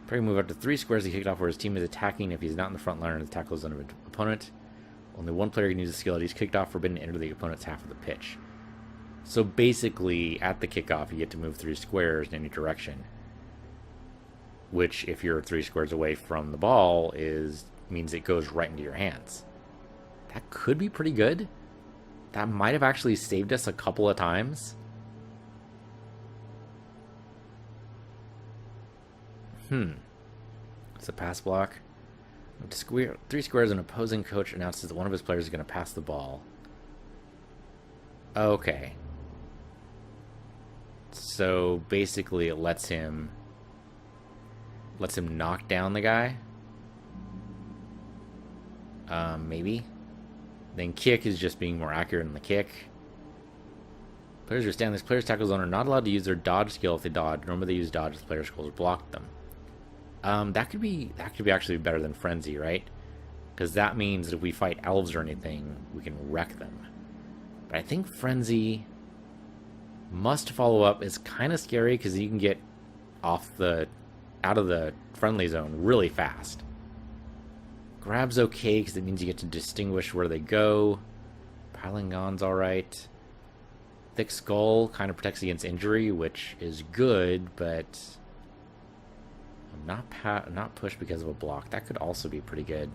Player can move up to 3 squares to kick off where his team is attacking if he's not in the front line and the tackle is under an opponent. Only one player can use the skill that he's kicked off, forbidden to enter the opponent's half of the pitch. So basically, at the kickoff, you get to move 3 squares in any direction. Which, if you're 3 squares away from the ball, means it goes right into your hands. That could be pretty good. That might have actually saved us a couple of times. It's a pass block. 3 squares, an opposing coach announces that one of his players is going to pass the ball. Okay. So basically it lets him knock down the guy. Maybe. Then kick is just being more accurate in the kick. Players who stand in this player's tackle zone are not allowed to use their dodge skill if they dodge. Normally they use dodge if the player's skills block them. That could be actually better than Frenzy, right? Because that means that if we fight elves or anything, we can wreck them. But I think Frenzy Must follow up is kind of scary because you can get out of the friendly zone really fast. Grab's okay because it means you get to distinguish where they go. Piling on's alright. Thick Skull kind of protects against injury, which is good, but I'm not pushed because of a block. That could also be pretty good.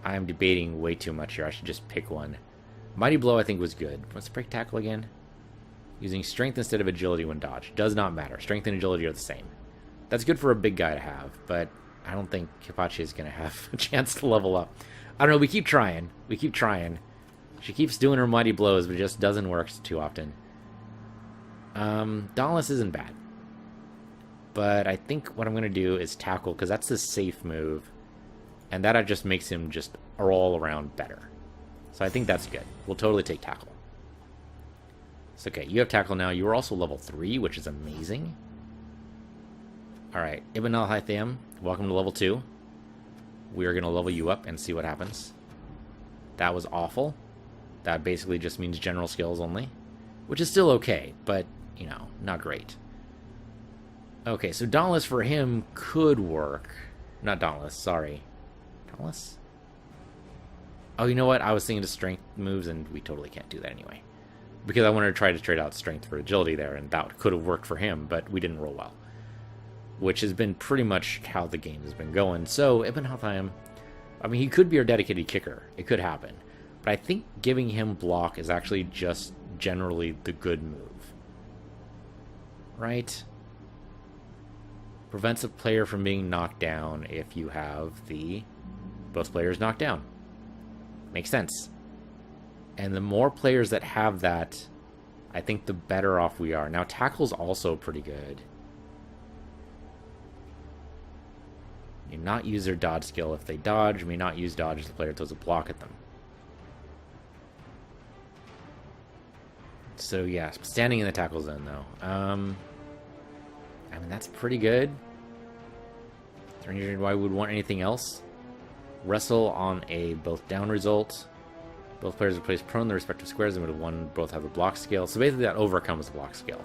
I'm debating way too much here. I should just pick one. Mighty Blow I think was good. What's break tackle again? Using strength instead of agility when dodged. Does not matter. Strength and agility are the same. That's good for a big guy to have, but I don't think Kipachi is going to have a chance to level up. I don't know. We keep trying. We keep trying. She keeps doing her mighty blows, but it just doesn't work too often. Dauntless isn't bad. But I think what I'm going to do is tackle, because that's the safe move. And that just makes him just all around better. So I think that's good. We'll totally take tackle. It's okay. You have tackle now. You are also level 3, which is amazing. Alright. Ibn al-Haytham, welcome to level 2. We are going to level you up and see what happens. That was awful. That basically just means general skills only. Which is still okay, but, you know, not great. Okay, so Dauntless for him could work. Not Dauntless, sorry. Dauntless? Oh, you know what? I was thinking of strength moves, and we totally can't do that anyway. Because I wanted to try to trade out strength for agility there, and that could have worked for him, but we didn't roll well. Which has been pretty much how the game has been going. So, Ibn Haytham, I mean, he could be our dedicated kicker. It could happen. But I think giving him block is actually just generally the good move. Right? Prevents a player from being knocked down if you have both players knocked down. Makes sense. And the more players that have that, I think the better off we are. Now, tackle's also pretty good. You not use their dodge skill if they dodge. May not use dodge if the player throws a block at them. So yeah, standing in the tackle zone though. I mean, that's pretty good. Is there any reason why we would want anything else? Wrestle on a both down result. Both players are placed prone in their respective squares and would both have a block skill. So basically that overcomes the block skill.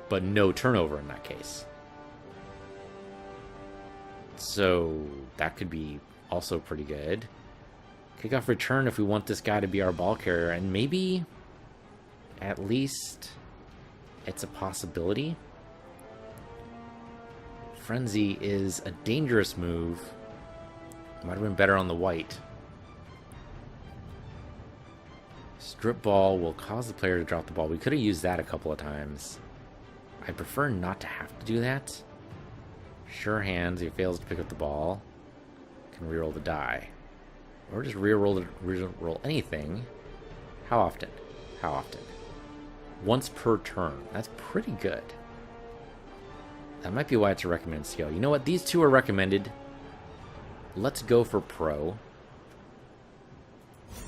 But no turnover in that case. So that could be also pretty good. Kickoff return if we want this guy to be our ball carrier, and maybe at least it's a possibility. Frenzy is a dangerous move. Might have been better on the white. Strip ball will cause the player to drop the ball. We could have used that a couple of times. I prefer not to have to do that. Sure hands, he fails to pick up the ball. Can reroll the die. Or just reroll anything. How often? How often? Once per turn. That's pretty good. That might be why it's a recommended skill. You know what? These two are recommended. Let's go for pro.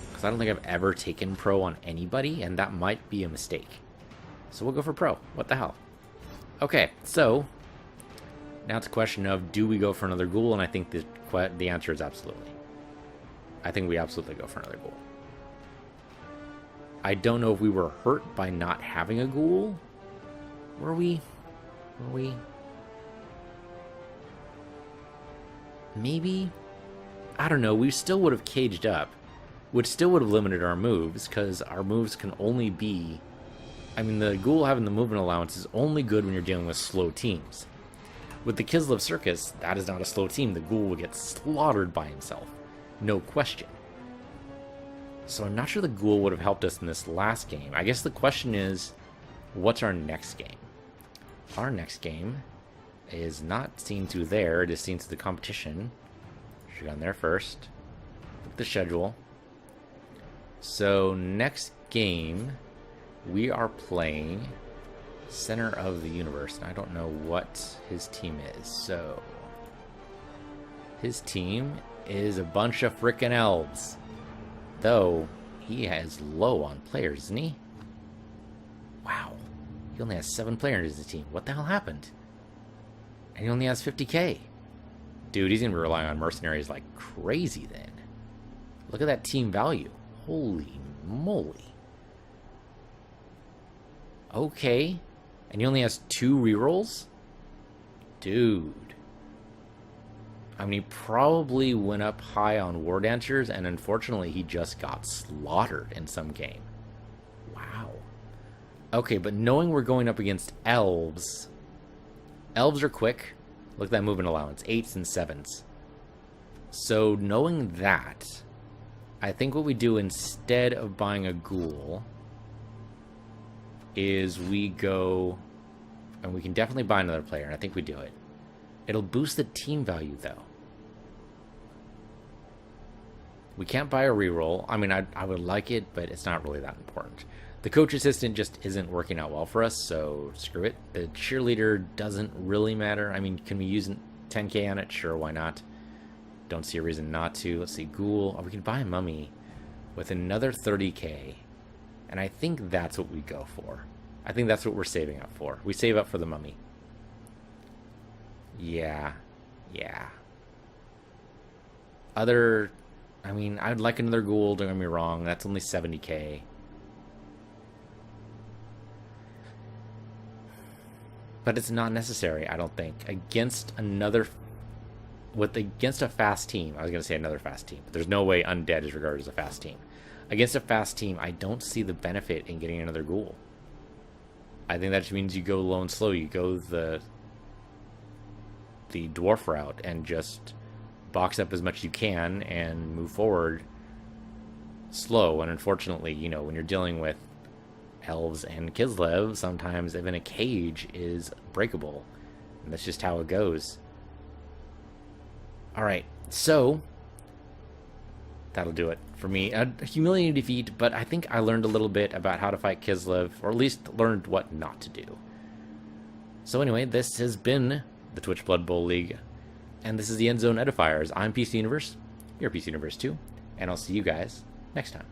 Because I don't think I've ever taken pro on anybody, and that might be a mistake. So we'll go for pro. What the hell? Okay, so now it's a question of, do we go for another ghoul? And I think the answer is absolutely. I think we absolutely go for another ghoul. I don't know if we were hurt by not having a ghoul. Were we? Were we? Maybe? I don't know. We still would have caged up, which still would have limited our moves, because our moves can only be... I mean, the ghoul having the movement allowance is only good when you're dealing with slow teams. With the Kislev Circus, that is not a slow team. The ghoul will get slaughtered by himself. No question. So I'm not sure the ghoul would have helped us in this last game. I guess the question is, what's our next game? Our next game is not seen through there. It is seen through the competition. Should have gone there first. Look at the schedule. So next game, we are playing Center of the Universe. And I don't know what his team is. So his team is a bunch of frickin' elves. Though, he has low on players, isn't he? Wow. He only has 7 players in his team. What the hell happened? And he only has 50k. Dude, he's going to be relying on mercenaries like crazy then. Look at that team value. Holy moly. Okay. And he only has 2 rerolls? Dude. I mean, he probably went up high on War Dancers, and unfortunately he just got slaughtered in some game. Wow. Okay, but knowing we're going up against elves... Elves are quick. Look at that movement allowance. 8s and 7s. So, knowing that, I think what we do instead of buying a ghoul is we go... And we can definitely buy another player, and I think we do it. It'll boost the team value, though. We can't buy a reroll. I mean, I would like it, but it's not really that important. The coach assistant just isn't working out well for us, so screw it. The cheerleader doesn't really matter. I mean, can we use 10k on it? Sure, why not? Don't see a reason not to. Let's see, ghoul. Oh, we can buy a mummy with another 30k. And I think that's what we go for. I think that's what we're saving up for. We save up for the mummy. Yeah. Other... I mean, I'd like another ghoul, don't get me wrong. That's only 70k. But it's not necessary, I don't think. Against another... Against a fast team. I was going to say another fast team. But there's no way Undead is regarded as a fast team. Against a fast team, I don't see the benefit in getting another ghoul. I think that just means you go low and slow. You go the dwarf route and just box up as much as you can and move forward slow. And unfortunately, you know, when you're dealing with elves and Kislev, sometimes even a cage is breakable. And that's just how it goes. Alright, so that'll do it for me. A humiliating defeat, but I think I learned a little bit about how to fight Kislev, or at least learned what not to do. So anyway, this has been the Twitch Blood Bowl League, and this is the Endzone Edifiers. I'm PC Universe, you're PC Universe too, and I'll see you guys next time.